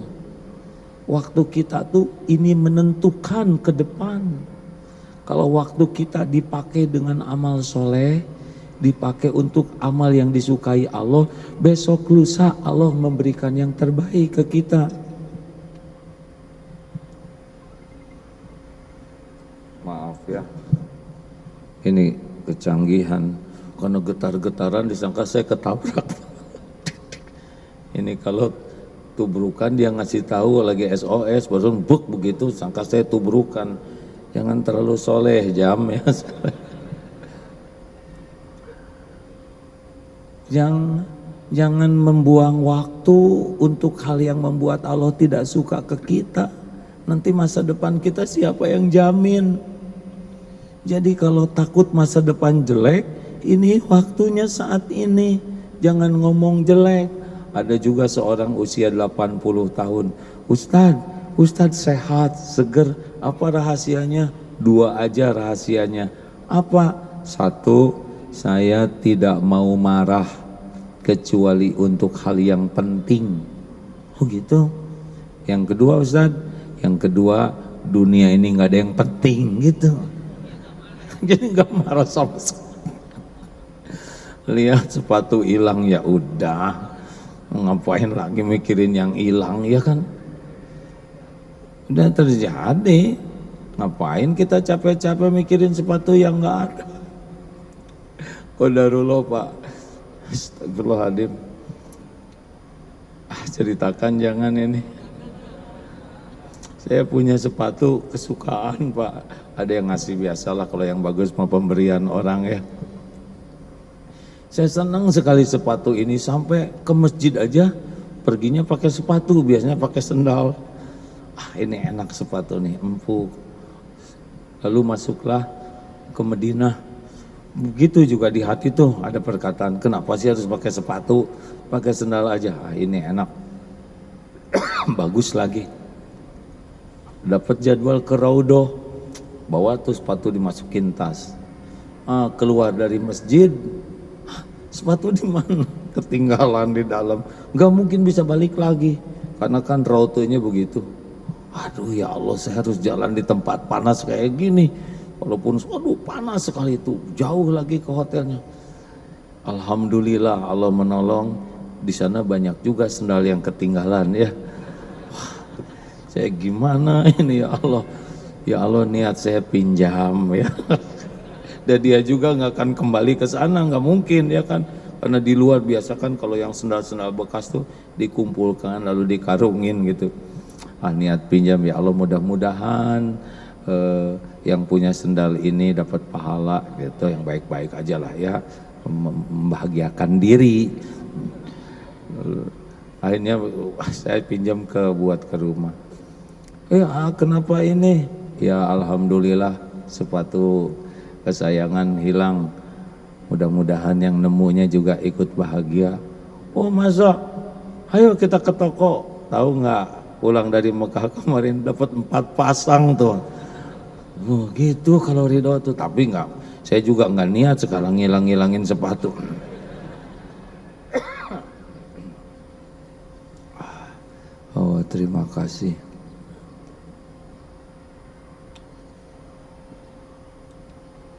A: Waktu kita tuh ini menentukan ke depan. Kalau waktu kita dipakai dengan amal soleh, dipakai untuk amal yang disukai Allah, besok lusa Allah memberikan yang terbaik ke kita. Maaf ya, ini kecanggihan, karena getar-getaran disangka saya ketabrak. Ini kalau tubrukan dia ngasih tahu lagi SOS, baru buk begitu, sangka saya tubrukan. Jangan terlalu soleh jam ya. Yang Jangan membuang waktu untuk hal yang membuat Allah tidak suka ke kita. Nanti masa depan kita siapa yang jamin? Jadi kalau takut masa depan jelek, ini waktunya saat ini. Jangan ngomong jelek. Ada juga seorang usia 80 tahun. Ustadz sehat, seger. Apa rahasianya? 2 aja rahasianya. Apa? 1, saya tidak mau marah kecuali untuk hal yang penting. Oh gitu. Yang kedua Ustadz, yang kedua dunia ini nggak ada yang penting gitu. Jadi nggak marah sama sekali. Lihat sepatu hilang ya udah, ngapain lagi mikirin yang hilang ya kan? Udah terjadi, ngapain kita capek-capek mikirin sepatu yang nggak ada? Qadarullah Pak. Astagfirullahaladzim. Ceritakan jangan ini. Saya punya sepatu kesukaan Pak. Ada yang ngasih biasalah, kalau yang bagus mau pemberian orang ya. Saya senang sekali sepatu ini, sampai ke masjid aja perginya pakai sepatu, biasanya pakai sendal. Ini enak sepatu nih, empuk. Lalu masuklah ke Madinah. Begitu juga di hati tuh ada perkataan, kenapa sih harus pakai sepatu, pakai sendal aja. Ini enak. Bagus lagi. Dapat jadwal ke Raudoh, bawa tuh sepatu dimasukin tas. Keluar dari masjid, sepatu di mana? Ketinggalan di dalam. Gak mungkin bisa balik lagi, karena kan Raudohnya begitu. Aduh ya Allah, saya harus jalan di tempat panas kayak gini. Walaupun waduh panas sekali itu, jauh lagi ke hotelnya. Alhamdulillah Allah menolong, di sana banyak juga sendal yang ketinggalan ya. Wah, saya gimana ini ya Allah? Ya Allah, niat saya pinjam ya. Dan dia juga nggak akan kembali ke sana, nggak mungkin ya kan? Karena di luar biasa kan kalau yang sendal-sendal bekas tuh dikumpulkan lalu dikarungin gitu. Niat pinjam ya Allah, mudah-mudahan yang punya sendal ini dapat pahala gitu, yang baik-baik aja lah ya, membahagiakan diri. Akhirnya saya pinjam buat ke rumah. Kenapa ini? Ya alhamdulillah sepatu kesayangan hilang. Mudah-mudahan yang nemunya juga ikut bahagia. Oh masa? Ayo kita ke toko. Tahu nggak? Pulang dari Mekah kemarin dapat 4 pasang tuh. Oh gitu kalau ridho tuh, tapi enggak, saya juga enggak niat sekarang ngilang-ngilangin sepatu. Oh terima kasih.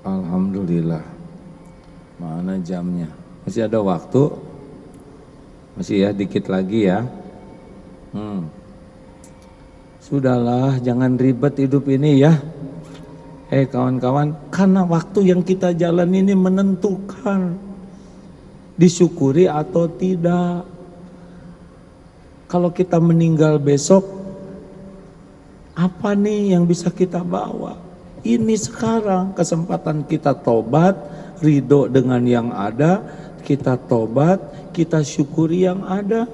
A: Alhamdulillah. Mana jamnya? Masih ada waktu? Masih ya, dikit lagi ya. Sudahlah, jangan ribet hidup ini ya. Kawan-kawan, karena waktu yang kita jalan ini menentukan disyukuri atau tidak. Kalau kita meninggal besok, apa nih yang bisa kita bawa? Ini sekarang kesempatan kita tobat, ridho dengan yang ada, kita tobat, kita syukuri yang ada.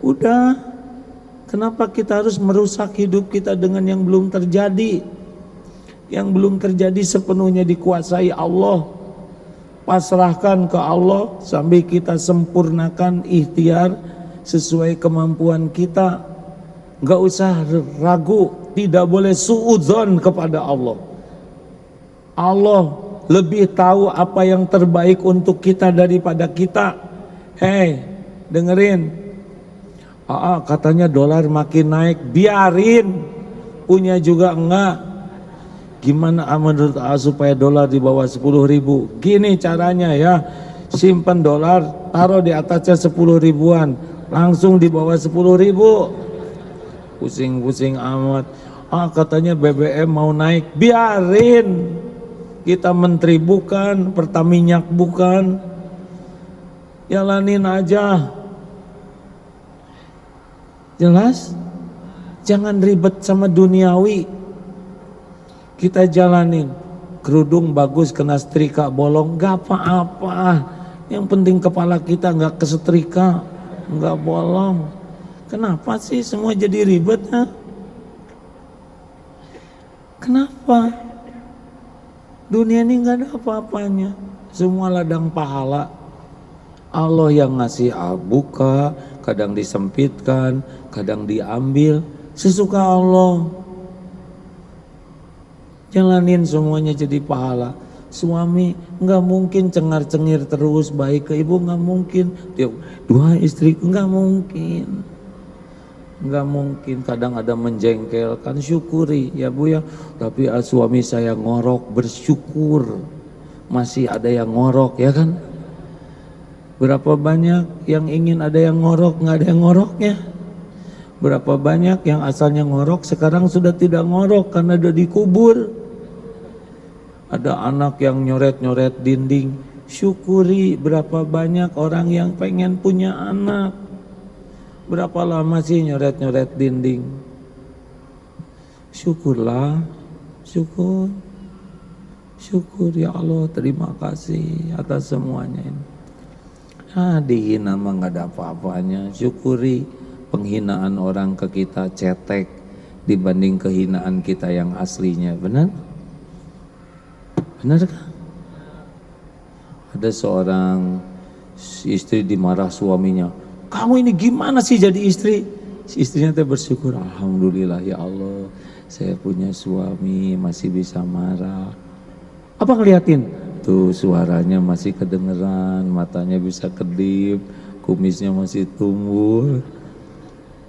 A: Udah, kenapa kita harus merusak hidup kita dengan yang belum terjadi? Yang belum terjadi sepenuhnya dikuasai Allah. Pasrahkan ke Allah sambil kita sempurnakan ikhtiar sesuai kemampuan kita. Gak usah ragu, tidak boleh suudzon kepada Allah. Allah lebih tahu apa yang terbaik untuk kita daripada kita. Dengerin. Katanya dolar makin naik, biarin. Punya juga enggak. Gimana menurut supaya dolar di bawah 10.000? Gini caranya ya, simpan dolar, taruh di atasnya 10 ribuan, langsung di bawah 10.000. Pusing-pusing amat. Katanya BBM mau naik, biarin. Kita menteri bukan, Pertaminyak bukan, jalanin aja. Jelas? Jangan ribet sama duniawi. Kita jalanin. Kerudung bagus kena setrika bolong, gak apa-apa. Yang penting kepala kita nggak kesetrika, nggak bolong. Kenapa sih semua jadi ribet? Ha? Kenapa? Dunia ini nggak ada apa-apanya, semua ladang pahala. Allah yang ngasih buka, kadang disempitkan, kadang diambil, sesuka Allah. Jalanin semuanya jadi pahala. Suami nggak mungkin cengar-cengir terus baik ke ibu, nggak mungkin. Dua istri nggak mungkin, nggak mungkin. Kadang ada menjengkelkan, syukuri ya bu ya. Tapi suami saya ngorok, bersyukur masih ada yang ngorok ya kan. Berapa banyak yang ingin ada yang ngorok, nggak ada yang ngoroknya. Berapa banyak yang asalnya ngorok sekarang sudah tidak ngorok karena udah dikubur. Ada anak yang nyoret-nyoret dinding, syukuri. Berapa banyak orang yang pengen punya anak. Berapa lama sih nyoret-nyoret dinding? Syukurlah, syukur. Syukur ya Allah, terima kasih atas semuanya ini. Dihina mah nggak ada apa-apanya. Syukuri penghinaan orang ke kita cetek dibanding kehinaan kita yang aslinya. Benar? Benar kan? Ada seorang istri dimarah suaminya. Kamu ini gimana sih jadi istri? Si istrinya teh bersyukur, alhamdulillah ya Allah, saya punya suami masih bisa marah. Apa ngeliatin? Tuh suaranya masih kedengeran, matanya bisa kedip, kumisnya masih tumbuh.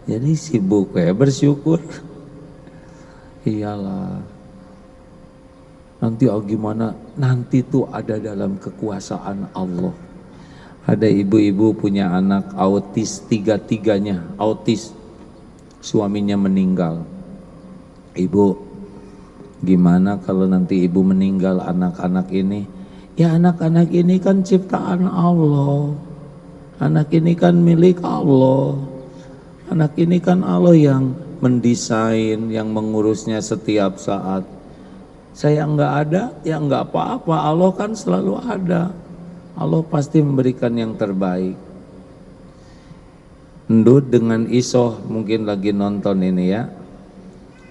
A: Jadi sibuk ya bersyukur. Iyalah. Nanti gimana? Nanti tuh ada dalam kekuasaan Allah. Ada ibu-ibu punya anak autis, tiga-tiganya autis. Suaminya meninggal. Ibu, gimana kalau nanti ibu meninggal anak-anak ini? Ya anak-anak ini kan ciptaan Allah. Anak ini kan milik Allah. Anak ini kan Allah yang mendesain, yang mengurusnya setiap saat. Saya nggak ada, ya nggak apa-apa. Allah kan selalu ada. Allah pasti memberikan yang terbaik. Ndut dengan Isoh mungkin lagi nonton ini ya.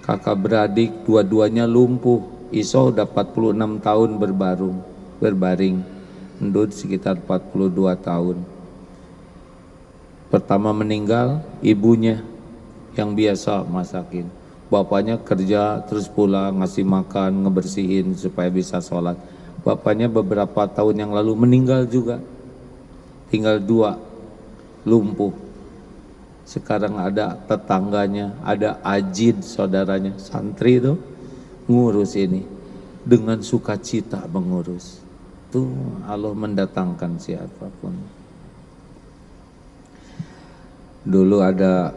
A: Kakak beradik dua-duanya lumpuh. Isoh udah 46 tahun berbaring. Ndut sekitar 42 tahun. Pertama meninggal ibunya yang biasa masakin. Bapaknya kerja terus pulang ngasih makan, ngebersihin supaya bisa sholat. Bapaknya beberapa tahun yang lalu meninggal juga. Tinggal dua, lumpuh. Sekarang ada tetangganya, ada ajid saudaranya, santri itu ngurus ini. Dengan sukacita mengurus. Tuh Allah mendatangkan siapapun. Dulu ada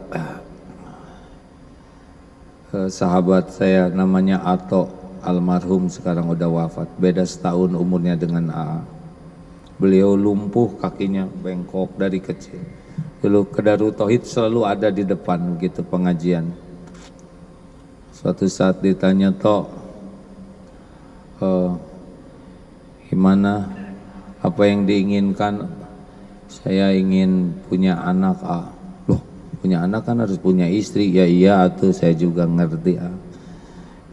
A: sahabat saya namanya Ato, almarhum sekarang udah wafat, beda setahun umurnya dengan AA. Beliau lumpuh, kakinya bengkok dari kecil. Dulu ke Darut Tauhid selalu ada di depan gitu pengajian. Suatu saat ditanya, Tok, gimana, apa yang diinginkan? Saya ingin punya anak. Loh, punya anak kan harus punya istri. Ya iya atuh, saya juga ngerti.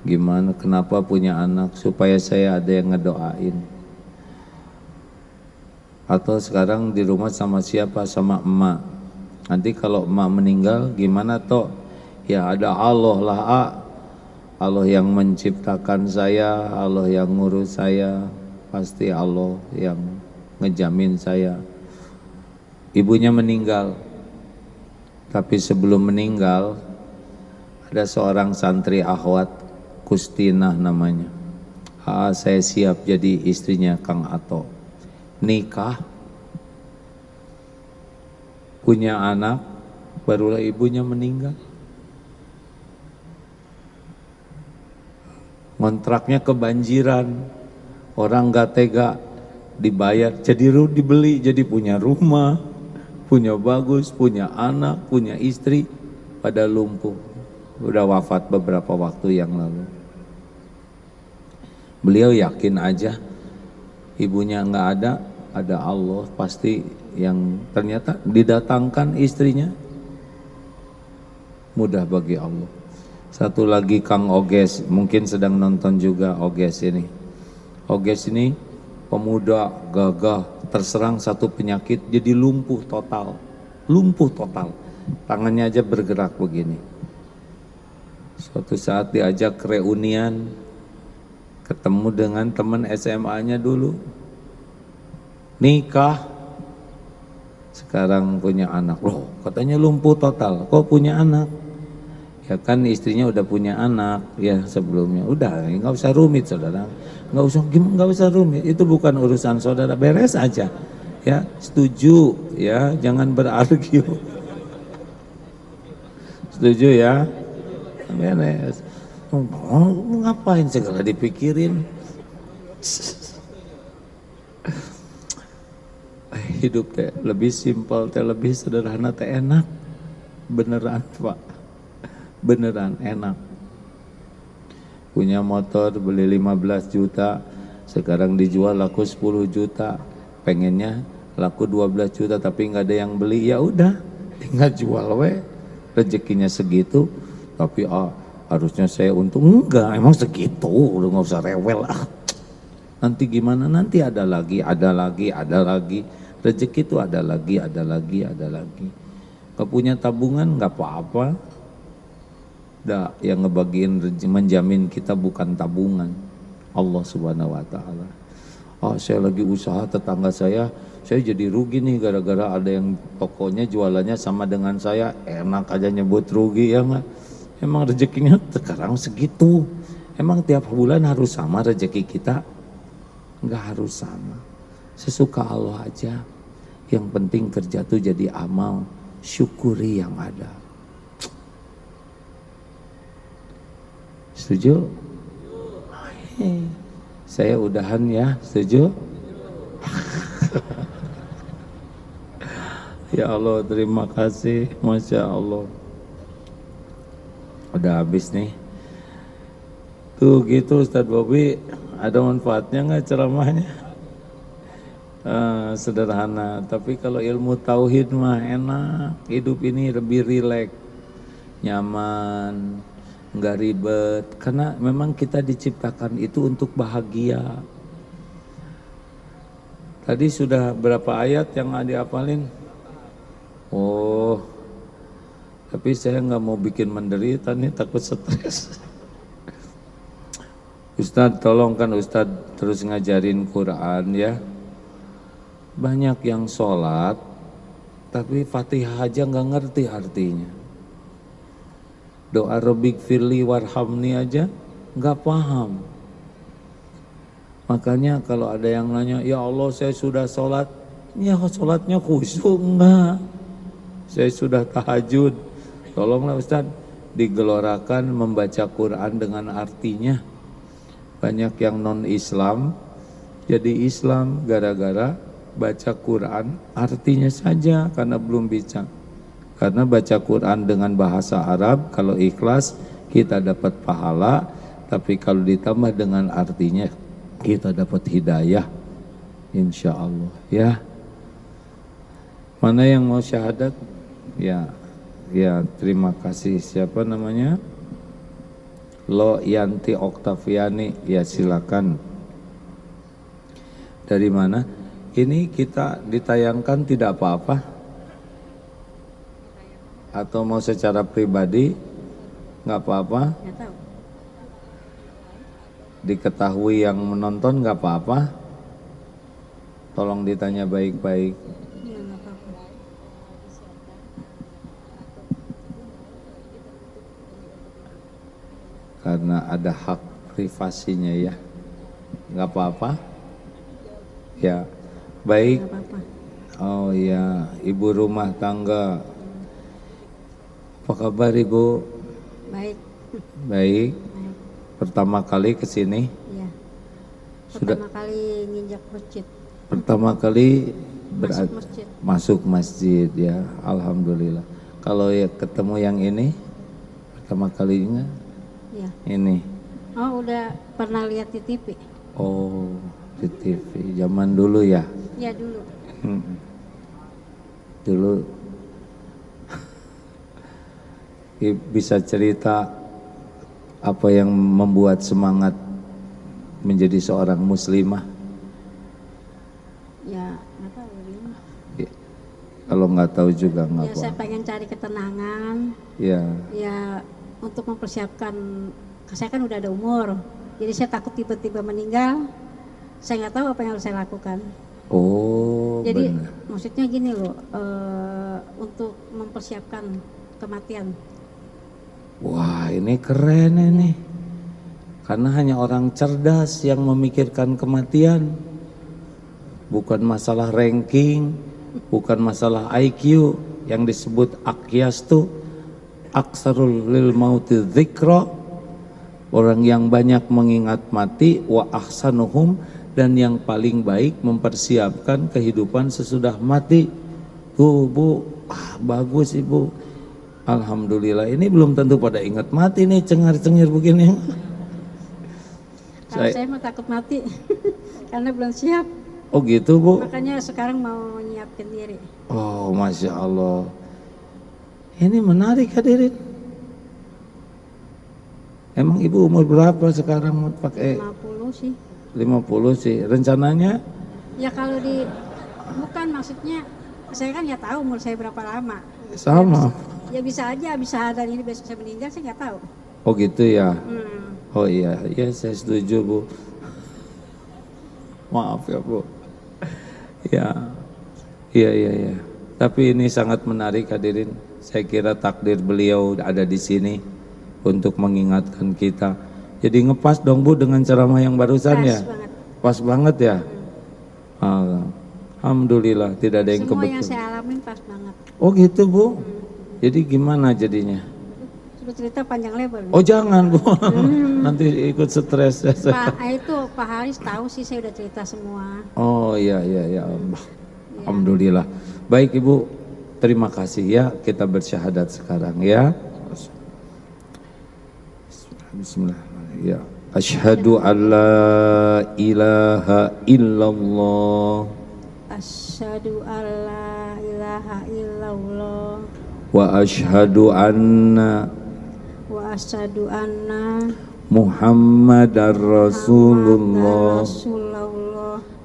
A: Gimana, kenapa punya anak? Supaya saya ada yang ngedoain. Atau sekarang di rumah sama siapa? Sama emak. Nanti kalau emak meninggal gimana Tok? Ya ada Allah lah. Allah yang menciptakan saya, Allah yang ngurus saya, pasti Allah yang ngejamin saya. Ibunya meninggal, tapi sebelum meninggal ada seorang santri akhwat, Kustinah namanya. Saya siap jadi istrinya Kang Ato. Nikah, punya anak, barulah ibunya meninggal. Kontraknya kebanjiran, orang gak tega, dibayar, jadi dibeli, jadi punya rumah, punya bagus, punya anak, punya istri, pada lumpuh. Udah wafat beberapa waktu yang lalu. Beliau yakin aja ibunya nggak ada, ada Allah, pasti yang ternyata didatangkan istrinya mudah bagi Allah. Satu lagi Kang Oges, mungkin sedang nonton juga Oges ini. Oges ini pemuda gagah, terserang satu penyakit jadi lumpuh total. Lumpuh total. Tangannya aja bergerak begini. Suatu saat diajak reunian, ketemu dengan teman SMA-nya dulu. Nikah, sekarang punya anak. Loh, katanya lumpuh total, kok punya anak? Ya kan istrinya udah punya anak ya sebelumnya. Udah, nggak usah rumit saudara, nggak usah rumit. Itu bukan urusan saudara, beres aja. Ya, setuju ya, jangan berargu. Setuju ya, beres. Ngapain segala dipikirin? Hidup teh lebih simpel, teh lebih sederhana, teh enak. Beneran Pak, beneran enak. Punya motor beli 15 juta, sekarang dijual laku 10 juta. Pengennya laku 12 juta tapi nggak ada yang beli, ya udah tinggal jual we. Rezekinya segitu, tapi harusnya saya untung. Enggak, emang segitu, udah nggak usah rewel ah. Nanti gimana, nanti ada lagi, ada lagi, ada lagi. Rezeki itu ada lagi, ada lagi, ada lagi. Gak punya tabungan gak apa-apa. Yang ngebagiin rezeki, menjamin kita bukan tabungan, Allah Subhanahu wa taala. Saya lagi usaha, tetangga saya jadi rugi nih gara-gara ada yang tokonya jualannya sama dengan saya. Enak aja nyebut rugi ya enggak? Emang rezekinya sekarang segitu. Emang tiap bulan harus sama rezeki kita? Enggak harus sama. Sesuka Allah aja. Yang penting kerja tuh jadi amal, syukuri yang ada. Setuju? Saya udahan ya, setuju? Ya Allah, terima kasih, Masya Allah. Udah habis nih. Tuh gitu Ustadz Bobi, ada manfaatnya nggak ceramahnya? Sederhana, tapi kalau ilmu tauhid mah enak. Hidup ini lebih rileks, nyaman, nggak ribet. Karena memang kita diciptakan itu untuk bahagia. Tadi sudah berapa ayat yang dihafalin? Oh, tapi saya nggak mau bikin menderita nih, takut stres. Ustadz, tolong kan Ustadz terus ngajarin Quran ya. Banyak yang sholat, tapi Fatihah aja nggak ngerti artinya. Doa Rabbik firli warhamni aja nggak paham. Makanya kalau ada yang nanya, ya Allah saya sudah sholat, ya sholatnya khusyuk enggak? Saya sudah tahajud. Tolonglah Ustadz, digelorakan membaca Quran dengan artinya. Banyak yang non-Islam jadi Islam gara-gara baca Quran artinya saja karena belum bisa. Karena baca Quran dengan bahasa Arab, kalau ikhlas kita dapat pahala, tapi kalau ditambah dengan artinya kita dapat hidayah, insya Allah ya. Mana yang mau syahadat? Ya, terima kasih. Siapa namanya? Lo Yanti Oktaviani, ya silakan. Dari mana? Ini kita ditayangkan tidak apa-apa? Atau mau secara pribadi? Nggak apa-apa? Diketahui yang menonton nggak apa-apa? Tolong ditanya baik-baik. Karena ada hak privasinya ya. Nggak apa-apa? Ya. Baik. Oh ya, ibu rumah tangga. Apa kabar Ibu?
B: Baik.
A: Baik. Pertama kali ke sini?
B: Iya.
A: Sudah
B: kali nginjak masjid.
A: Pertama kali
B: Masuk masjid
A: ya. Alhamdulillah. Kalau ya ketemu yang ini pertama kalinya?
B: Iya.
A: Ini.
B: Oh, udah pernah lihat di TV.
A: Oh, di TV. Zaman dulu ya.
B: Ya dulu.
A: Dulu bisa cerita apa yang membuat semangat menjadi seorang muslimah?
B: Ya nggak tahu ini.
A: Ya, kalau nggak tahu juga nggak
B: Ya
A: apa.
B: saya pengen cari ketenangan.
A: Ya.
B: Ya untuk mempersiapkan. Saya kan udah ada umur. Jadi saya takut tiba-tiba meninggal. Saya nggak tahu apa yang harus saya lakukan.
A: Oh,
B: Jadi
A: benar.
B: maksudnya gini loh, untuk mempersiapkan kematian.
A: Wah, ini keren ini. Karena hanya orang cerdas yang memikirkan kematian. Bukan masalah ranking, bukan masalah IQ yang disebut akyastu, aksarul lil mauti dzikra, orang yang banyak mengingat mati, wa ahsanuhum, dan yang paling baik mempersiapkan kehidupan sesudah mati. Tuh Bu, bagus Ibu. Alhamdulillah, ini belum tentu pada ingat mati nih, cengar-cengir begini.
B: Kalau saya mah takut mati karena belum siap.
A: Oh gitu Bu?
B: Makanya sekarang mau nyiapin diri.
A: Oh Masya Allah. Ini menarik hadirin. Emang Ibu umur berapa sekarang mau pakai?
B: 50 sih.
A: 50 sih. Rencananya?
B: Ya kalau bukan maksudnya, saya kan nggak tahu umur saya berapa lama.
A: Sama.
B: Ya bisa aja, bisa dan ini besok saya meninggal, saya nggak tahu.
A: Oh gitu ya. Oh iya, ya saya setuju Bu. Maaf ya Bu. Ya, iya. Tapi ini sangat menarik hadirin. Saya kira takdir beliau ada di sini untuk mengingatkan kita. Jadi ngepas dong Bu dengan ceramah yang barusan ya.
B: Banget.
A: Pas banget ya. Alhamdulillah tidak ada yang
B: Semua
A: kebetulan.
B: yang saya alamin pas banget.
A: Oh gitu Bu. Jadi gimana jadinya?
B: Sudah cerita panjang lebar.
A: Oh jangan Bu. Nanti ikut stres.
B: Pak Haris tahu sih, saya udah cerita semua.
A: Oh iya. Alhamdulillah. Baik Ibu, terima kasih ya. Kita bersyahadat sekarang ya. Bismillahirrahmanirrahim. Ya. Asyhadu an la ilaha illallah.
B: Asyhadu alla ilaha illallah.
A: Wa asyhadu anna Muhammadar Rasulullah.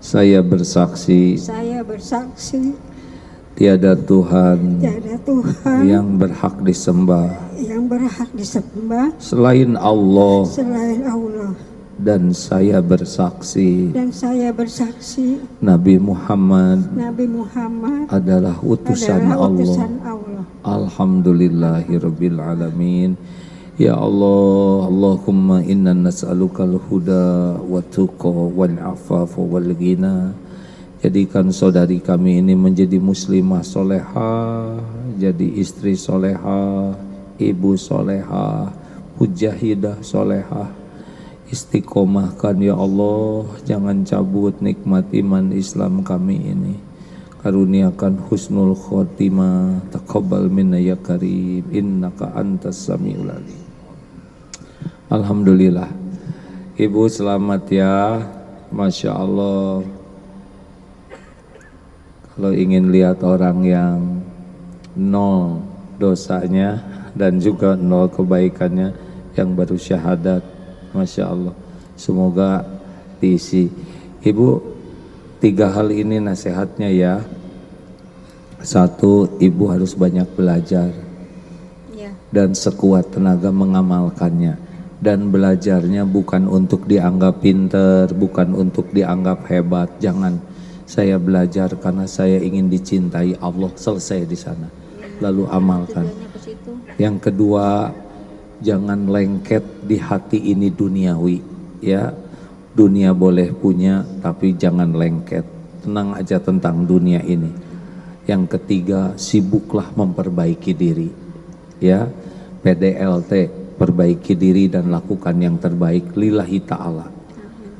A: Saya bersaksi tiada Tuhan yang berhak disembah selain Allah, dan saya bersaksi Nabi Muhammad adalah utusan Allah. Alhamdulillahirabbil alamin. Ya Allah, Allahumma inna nas'alukal huda wa tuqa wal afafa wal ghina. Jadikan saudari kami ini menjadi muslimah solehah, jadi istri solehah, ibu solehah, mujahidah solehah. Istiqomahkan ya Allah, jangan cabut nikmat iman Islam kami ini. Karuniakan husnul khotimah, taqabbal minna ya karim, innaka antas samiul alim. Alhamdulillah. Ibu selamat ya. Masya Allah. Kalau ingin lihat orang yang nol dosanya dan juga nol kebaikannya, yang baru syahadat, Masya Allah. Semoga diisi. Ibu, 3 hal ini nasihatnya ya. 1, ibu harus banyak belajar dan sekuat tenaga mengamalkannya. Dan belajarnya bukan untuk dianggap pinter, bukan untuk dianggap hebat. Jangan. Saya belajar karena saya ingin dicintai Allah, selesai di sana. Lalu amalkan. Yang kedua, jangan lengket di hati ini duniawi. Ya, dunia boleh punya, tapi jangan lengket. Tenang aja tentang dunia ini. Yang ketiga, sibuklah memperbaiki diri. Ya, PDLT. Perbaiki diri dan lakukan yang terbaik lillahi ta'ala.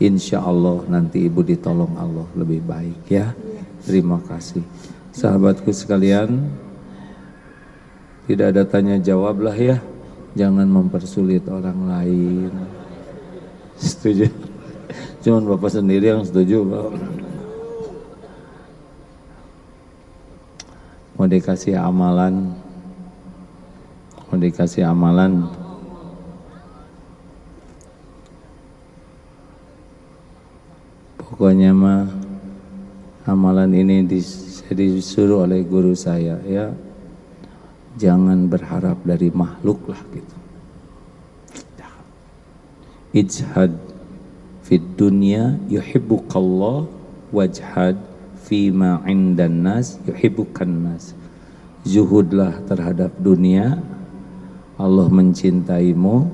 A: Insya Allah nanti ibu ditolong Allah lebih baik ya. Terima kasih. Sahabatku sekalian, tidak ada tanya jawab lah ya. Jangan mempersulit orang lain. Setuju? Cuman Bapak sendiri yang setuju. mau dikasih amalan, pokoknya mah amalan ini disuruh oleh guru saya, ya jangan berharap dari makhluk lah gitu. Ijhad fid dunya yuhibbukallah wajhad fima indan nas yuhibbukan nas. Zuhudlah terhadap dunia, Allah mencintaimu.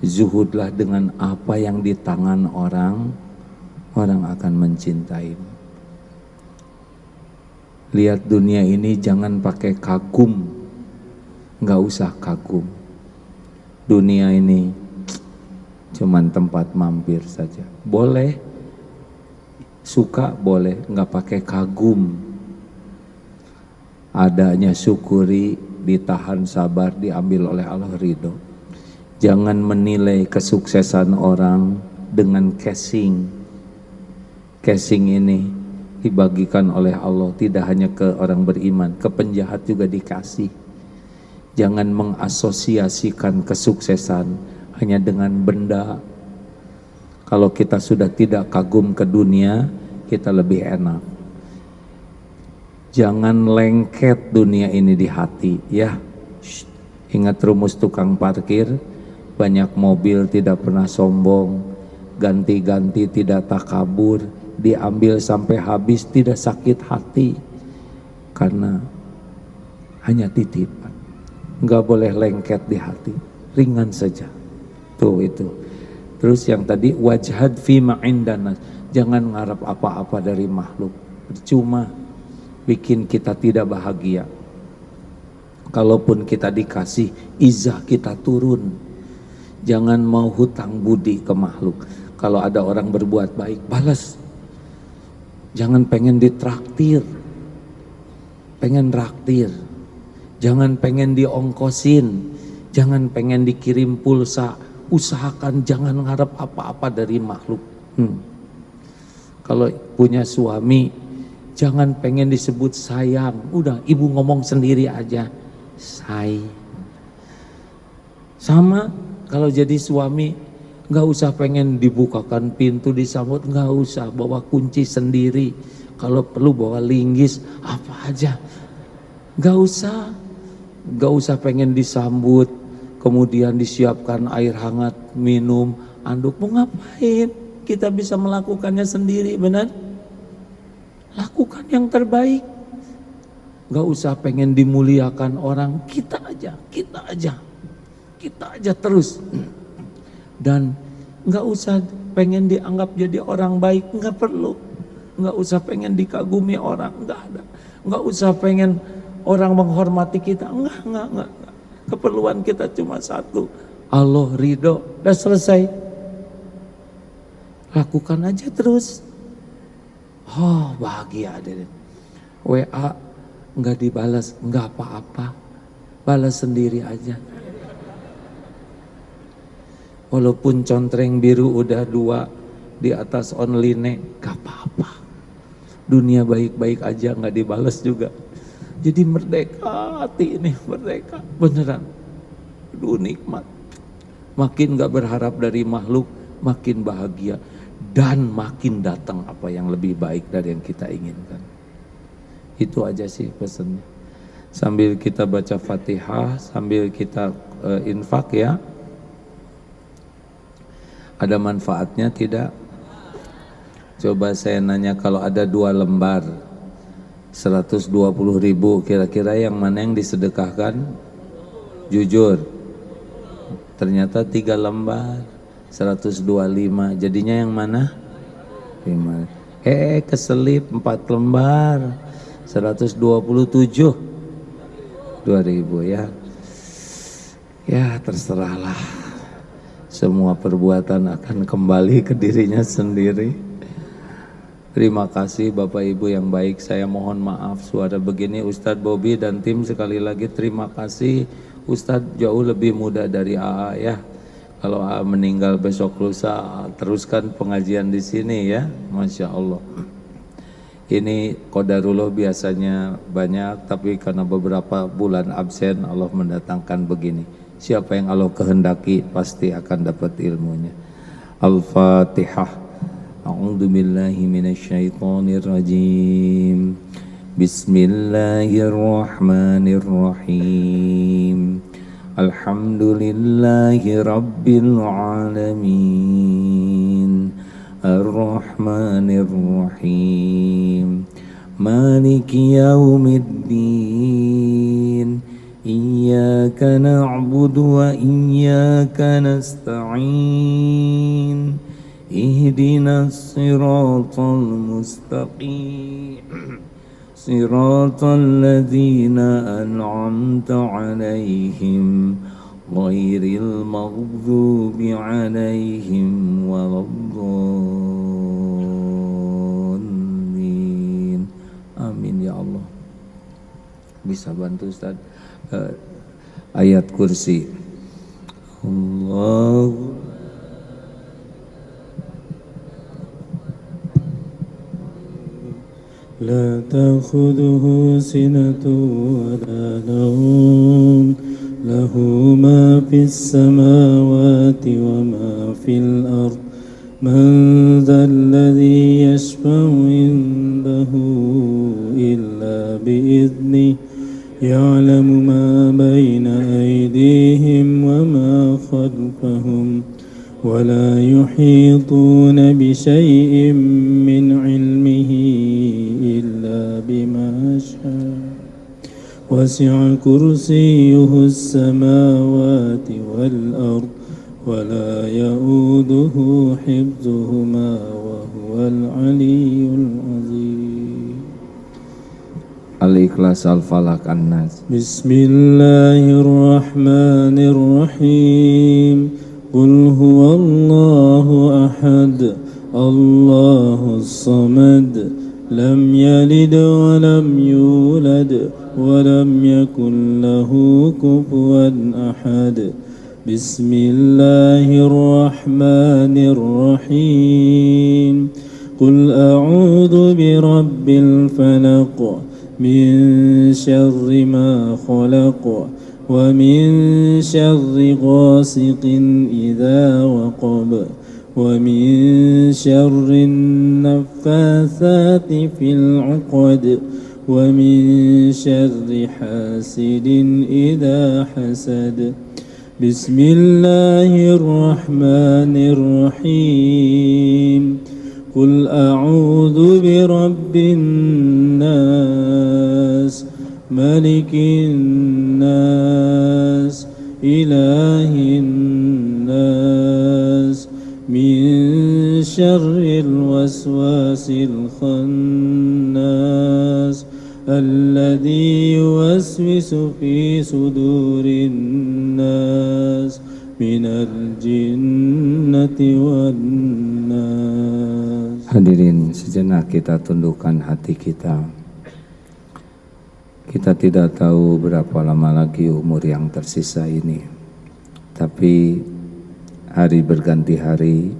A: Zuhudlah dengan apa yang di tangan orang, orang akan mencintaimu. Lihat dunia ini jangan pakai kagum, nggak usah kagum. Dunia ini cuman tempat mampir saja. Boleh suka, boleh, nggak pakai kagum. Adanya syukuri, ditahan sabar, diambil oleh Allah, ridho. Jangan menilai kesuksesan orang dengan casing. Casing ini dibagikan oleh Allah tidak hanya ke orang beriman, ke penjahat juga dikasih. Jangan mengasosiasikan kesuksesan hanya dengan benda. Kalau kita sudah tidak kagum ke dunia, kita lebih enak. Jangan lengket dunia ini di hati, ya. Ingat rumus tukang parkir, banyak mobil tidak pernah sombong, ganti-ganti tidak takabur, diambil sampai habis tidak sakit hati, karena hanya titipan. Nggak boleh lengket di hati, ringan saja. Tuh itu. Terus yang tadi wajhad fima indanas, jangan ngarap apa-apa dari makhluk, percuma, bikin kita tidak bahagia. Kalaupun kita dikasih, izah kita turun. Jangan mau hutang budi ke makhluk. Kalau ada orang berbuat baik, balas. Jangan pengen ditraktir, pengen raktir. Jangan pengen diongkosin, jangan pengen dikirim pulsa. Usahakan jangan ngarep apa-apa dari makhluk. Kalau punya suami, jangan pengen disebut sayang. Udah, ibu ngomong sendiri aja, sayang. Sama kalau jadi suami, nggak usah pengen dibukakan pintu disambut, nggak usah, bawa kunci sendiri. Kalau perlu bawa linggis, apa aja, nggak usah pengen disambut. Kemudian disiapkan air hangat, minum, anduk, mau ngapain? Kita bisa melakukannya sendiri, benar? Lakukan yang terbaik. Gak usah pengen dimuliakan orang, kita aja terus. Dan gak usah pengen dianggap jadi orang baik, gak perlu. Gak usah pengen dikagumi orang, gak ada. Gak usah pengen orang menghormati kita, enggak. Keperluan kita cuma satu, Allah ridho, udah selesai. Lakukan aja terus. Oh bahagia deh. WA nggak dibalas, nggak apa-apa, balas sendiri aja. Walaupun contreng biru udah 2 di atas online, nggak apa-apa. Dunia baik-baik aja nggak dibalas juga. Jadi merdeka hati ini, merdeka beneran. Aduh nikmat. Makin gak berharap dari makhluk, makin bahagia. Dan makin datang apa yang lebih baik dari yang kita inginkan. Itu aja sih pesannya. Sambil kita baca Fatihah, sambil kita infak ya. Ada manfaatnya tidak? Coba saya nanya, kalau ada 2 lembar 120.000, kira-kira yang mana yang disedekahkan? Jujur, ternyata 3 lembar 125, jadinya yang mana? 5. Keselip 4 lembar 127, 2.000 ya. Ya terserahlah, semua perbuatan akan kembali ke dirinya sendiri. Terima kasih Bapak Ibu yang baik, saya mohon maaf suara begini. Ustadz Bobby dan tim sekali lagi terima kasih. Ustadz jauh lebih muda dari AA ya. Kalau AA meninggal besok lusa, teruskan pengajian di sini ya, Masya Allah. Ini qadarullah biasanya banyak, tapi karena beberapa bulan absen Allah mendatangkan begini. Siapa yang Allah kehendaki pasti akan dapat ilmunya. Al-Fatihah. A'udzu billahi minasyaitonir rajim. Bismillahirrahmanirrahim. Alhamdulillahi rabbil alamin. Ar-Rahmanir-Rahim. Maliki yaumiddin. Iyyaka na'budu wa iyyaka nasta'in. Ihdinas siratal mustaqim. Siratal ladzina an'amta 'alaihim ghairil maghdubi 'alaihim waladdallin. Amin ya Allah. Bisa bantu Ustaz ayat kursi. Allah
C: لا تأخذه سنة ولا نوم له ما في السماوات وما في الأرض من ذا الذي يشفع عنده إلا بإذنه يعلم ما بين أيديهم وما خلفهم ولا يحيطون بشيء من علمه إلا بما شاء وسع كرسيه السماوات والأرض ولا يؤوده حفظهما وهو العلي العظيم.
A: Al-Ikhlas, Al-Falaq, An-Nas.
C: بسم الله الرحمن الرحيم. قل هو الله أحد الله الصمد لم يلد ولم يولد ولم يكن له كفوا أحد. بسم الله الرحمن الرحيم. قل أعوذ برب الفلق من شر ما خلق ومن شر غاسق إذا وقب ومن شر النفاثات في العقد ومن شر حاسد إذا حسد. بسم الله الرحمن الرحيم. قل أعوذ برب الناس ملك الناس إله الناس من شر الوسواس الخناس الذي يوسوس في صدور الناس من الجنة والناس.
A: Hadirin, sejenak kita tundukkan hati kita. Kita tidak tahu berapa lama lagi umur yang tersisa ini. Tapi hari berganti hari,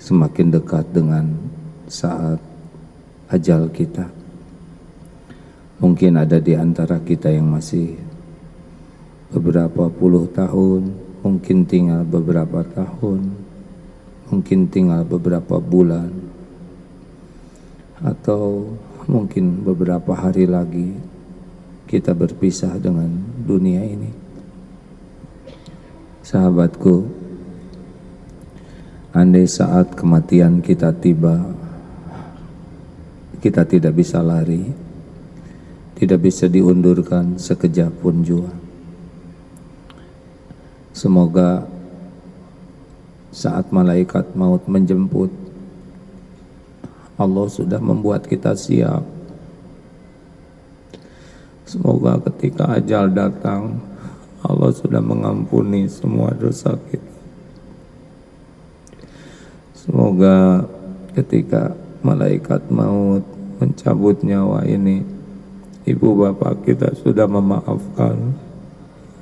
A: semakin dekat dengan saat ajal kita. Mungkin ada di antara kita yang masih beberapa puluh tahun, mungkin tinggal beberapa tahun, mungkin tinggal beberapa bulan, atau mungkin beberapa hari lagi kita berpisah dengan dunia ini. Sahabatku, andai saat kematian kita tiba, kita tidak bisa lari, tidak bisa diundurkan sekejap pun jua. Semoga saat malaikat maut menjemput, Allah sudah membuat kita siap. Semoga ketika ajal datang, Allah sudah mengampuni semua dosa kita. Semoga ketika malaikat maut mencabut nyawa ini, ibu bapak kita sudah memaafkan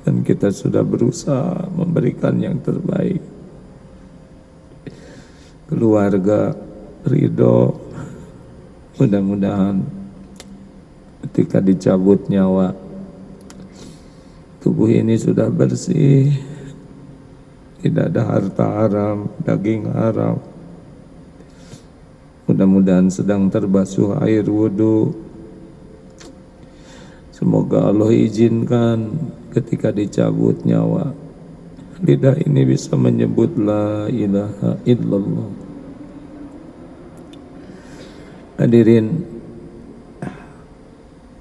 A: dan kita sudah berusaha memberikan yang terbaik. Keluarga ridho Mudah-mudahan ketika dicabut nyawa, tubuh ini sudah bersih, tidak ada harta haram, daging haram. Mudah-mudahan sedang terbasuh air wudhu. Semoga Allah izinkan ketika dicabut nyawa, lidah ini bisa menyebut la ilaha illallah. Hadirin,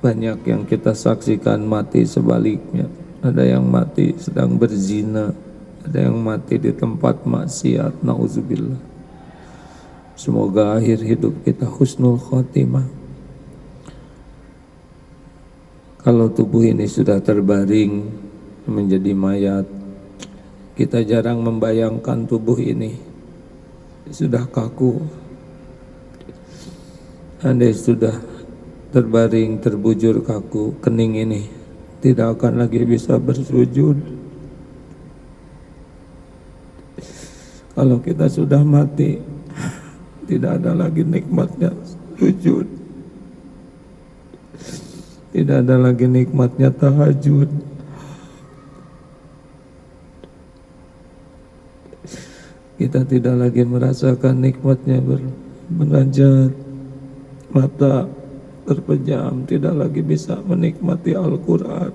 A: banyak yang kita saksikan mati sebaliknya. Ada yang mati sedang berzina, ada yang mati di tempat maksiat, na'udzubillah. Semoga akhir hidup kita husnul khotimah. Kalau tubuh ini sudah terbaring menjadi mayat, kita jarang membayangkan tubuh ini sudah kaku. Andai sudah terbaring, terbujur kaku, kening ini tidak akan lagi bisa bersujud. Kalau kita sudah mati, tidak ada lagi nikmatnya sujud, tidak ada lagi nikmatnya tahajud. Kita tidak lagi merasakan nikmatnya bermunajat. Mata terpejam, tidak lagi bisa menikmati Al-Quran.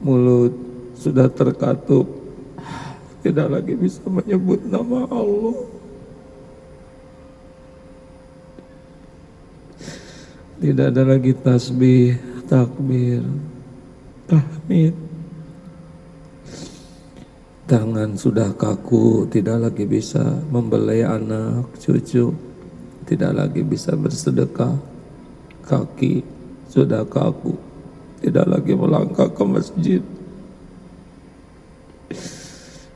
A: Mulut sudah terkatup, tidak lagi bisa menyebut nama Allah. Tidak ada lagi tasbih, takbir, tahmid. Tangan sudah kaku, tidak lagi bisa membelai anak, cucu. Tidak lagi bisa bersedekah. Kaki sudah kaku, tidak lagi melangkah ke masjid.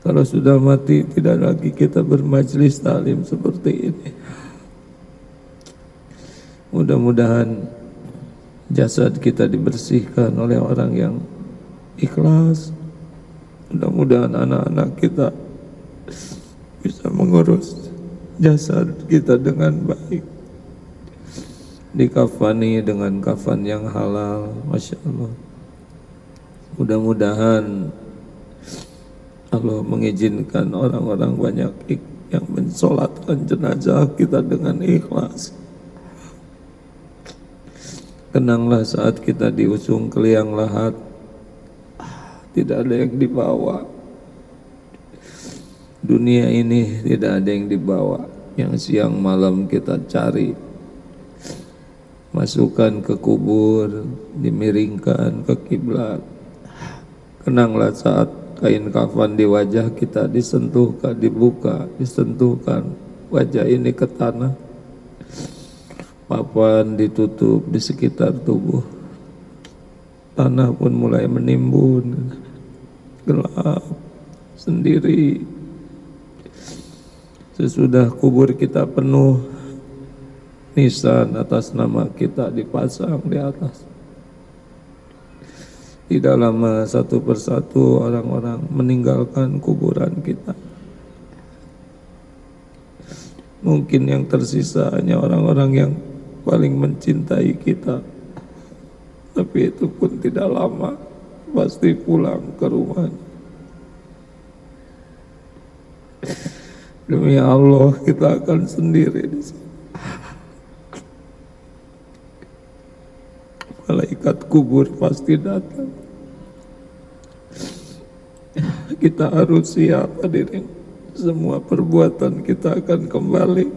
A: Kalau sudah mati, tidak lagi kita bermajlis taklim seperti ini. Mudah-mudahan jasad kita dibersihkan oleh orang yang ikhlas. Mudah-mudahan anak-anak kita bisa mengurus jasad kita dengan baik, dikafani dengan kafan yang halal. Masya Allah. Mudah-mudahan Allah mengizinkan orang-orang banyak yang mensolatkan jenazah kita dengan ikhlas. Kenanglah saat kita diusung ke liang lahat, tidak ada yang dibawa. Dunia ini tidak ada yang dibawa. Yang siang malam kita cari, masukkan ke kubur, dimiringkan ke kiblat. Kenanglah saat kain kafan di wajah kita disentuhkan, dibuka, disentuhkan wajah ini ke tanah. Papan ditutup di sekitar tubuh. Tanah pun mulai menimbun, gelap, sendiri. Sesudah kubur kita penuh, nisan atas nama kita dipasang di atas. Tidak lama satu persatu orang-orang meninggalkan kuburan kita. Mungkin yang tersisa hanya orang-orang yang paling mencintai kita. Tapi itu pun tidak lama, pasti pulang ke rumahnya. Demi Allah, kita akan sendiri di sana. Malaikat kubur pasti datang. Kita harus siap, hadirin. Semua perbuatan kita akan kembali.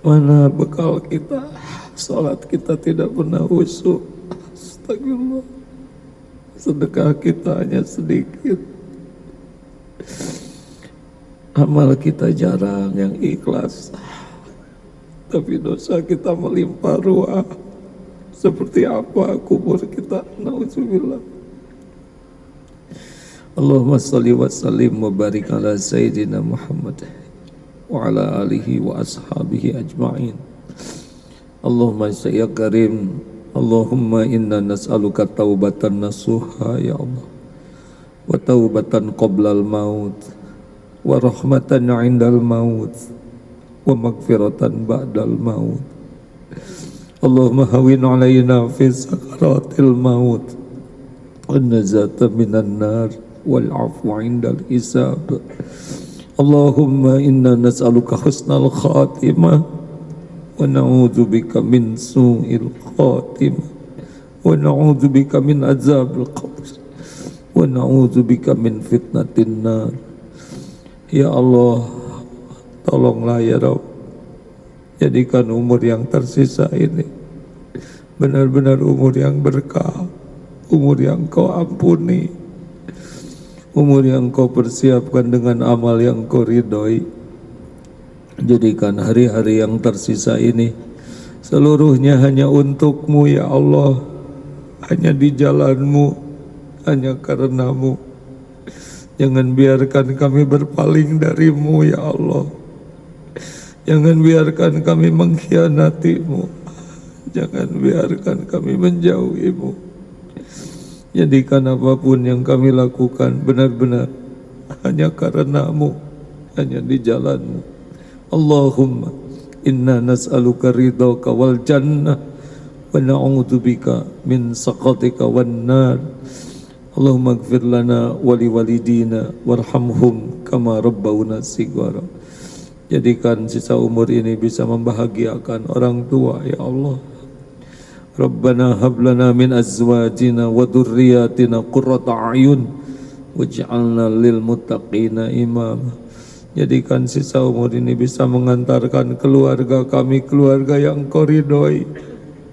A: Mana bekal kita? Salat kita tidak pernah khusyuk. Astagfirullah. Sedekah kita hanya sedikit. Amal kita jarang yang ikhlas, tapi dosa kita melimpah ruah. Seperti apa kubur kita? Na'udzubillah. Allahumma salli wa sallim wa barik ala Sayyidina Muhammad wa ala alihi wa ashabihi ajma'in. Allahumma ya karim, Allahumma inna nas'aluka taubatan nasuha ya Allah, wa taubatan qoblal maut, wa rahmatan 'indal maut, wa maghfiratan ba'dal maut. Allahumma hawin alaina fi sakaratil maut wan najata minan nar wal afwa indal hisab. Allahumma inna nas'aluka husnal khatimah wa na'udzu bika min su'il khatimah wa na'udzu bika min azabil qabr wa na'udzu bika min fitnatin nar. Ya Allah, tolonglah ya Rabb, jadikan umur yang tersisa ini benar-benar umur yang berkah, umur yang Kau ampuni, umur yang Kau persiapkan dengan amal yang Kau ridhoi. Jadikan hari-hari yang tersisa ini seluruhnya hanya untuk-Mu ya Allah, hanya di jalan-Mu, hanya karena-Mu. Jangan biarkan kami berpaling dari-Mu ya Allah. Jangan biarkan kami mengkhianati-Mu. Jangan biarkan kami menjauhi-Mu. Jadikan apapun yang kami lakukan benar-benar hanya karena-Mu, hanya di jalan-Mu. Allahumma inna nas'aluka ridhaka wal jannah wa na'udzubika min sakhatika wan nar. Allahumma ighfir lana wa liwalidina warhamhum kama rabbawna shighara. Jadikan sisa umur ini bisa membahagiakan orang tua ya Allah. Rabbana hab lana min azwajina wa dhurriyyatina qurrata a'yun waj'alna lil muttaqina imama. Jadikan sisa umur ini bisa mengantarkan keluarga kami, keluarga yang Kau ridhoi.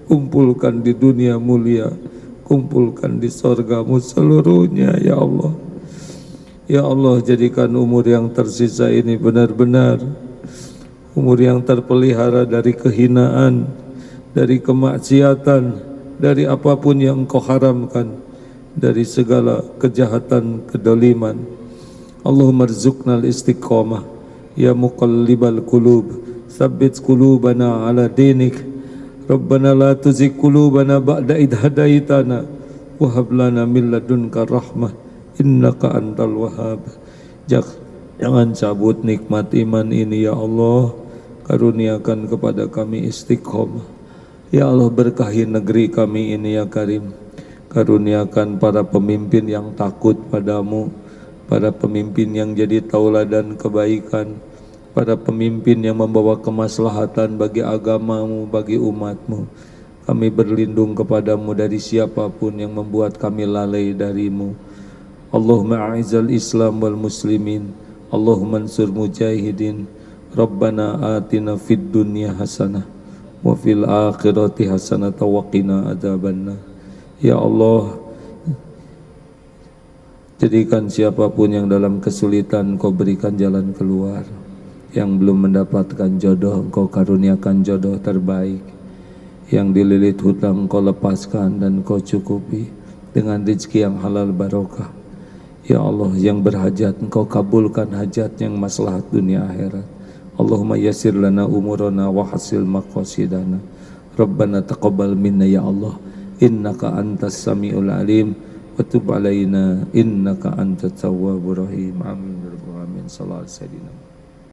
A: Kumpulkan di dunia mulia, kumpulkan di sorga-Mu seluruhnya ya Allah. Ya Allah, jadikan umur yang tersisa ini benar-benar umur yang terpelihara dari kehinaan, dari kemaksiatan, dari apapun yang Kau haramkan, dari segala kejahatan, kedoliman. Allahumma rzuqna al-istiqamah ya muqallibal qulub tsabbit qulubana ala dinik. Rabbana la tuzigh qulubana ba'da idh hadaitana wa hab lana min ladunka rahmah innaka antal wahhab. Jangan cabut nikmat iman ini ya Allah. Karuniakan kepada kami istiqomah ya Allah. Berkahi negeri kami ini ya Karim. Karuniakan para pemimpin yang takut padamu, para pemimpin yang jadi tauladan kebaikan, para pemimpin yang membawa kemaslahatan bagi agama-Mu, bagi umat-Mu. Kami berlindung kepadamu dari siapapun yang membuat kami lalai dari-Mu. Allahumma a'izal Islam wal muslimin, Allahumma ansur mujahidin. Rabbana atina fid dunya hasanah wa fil akhirati hasanah wa qina adzabannar. Ya Allah, jadikan siapapun yang dalam kesulitan Kau berikan jalan keluar. Yang belum mendapatkan jodoh Kau karuniakan jodoh terbaik. Yang dililit hutang Kau lepaskan dan Kau cukupi dengan rezeki yang halal barokah. Ya Allah, yang berhajat Engkau kabulkan hajat yang maslahat dunia akhirat. Allahumma yassir lana umurana wa hasil maqasidana. Rabbana taqabbal minna ya Allah, innaka antas samiul alim wa tub alaina innaka antat tawwabur rahim. Amin. Sallallahu alaihi wasallam.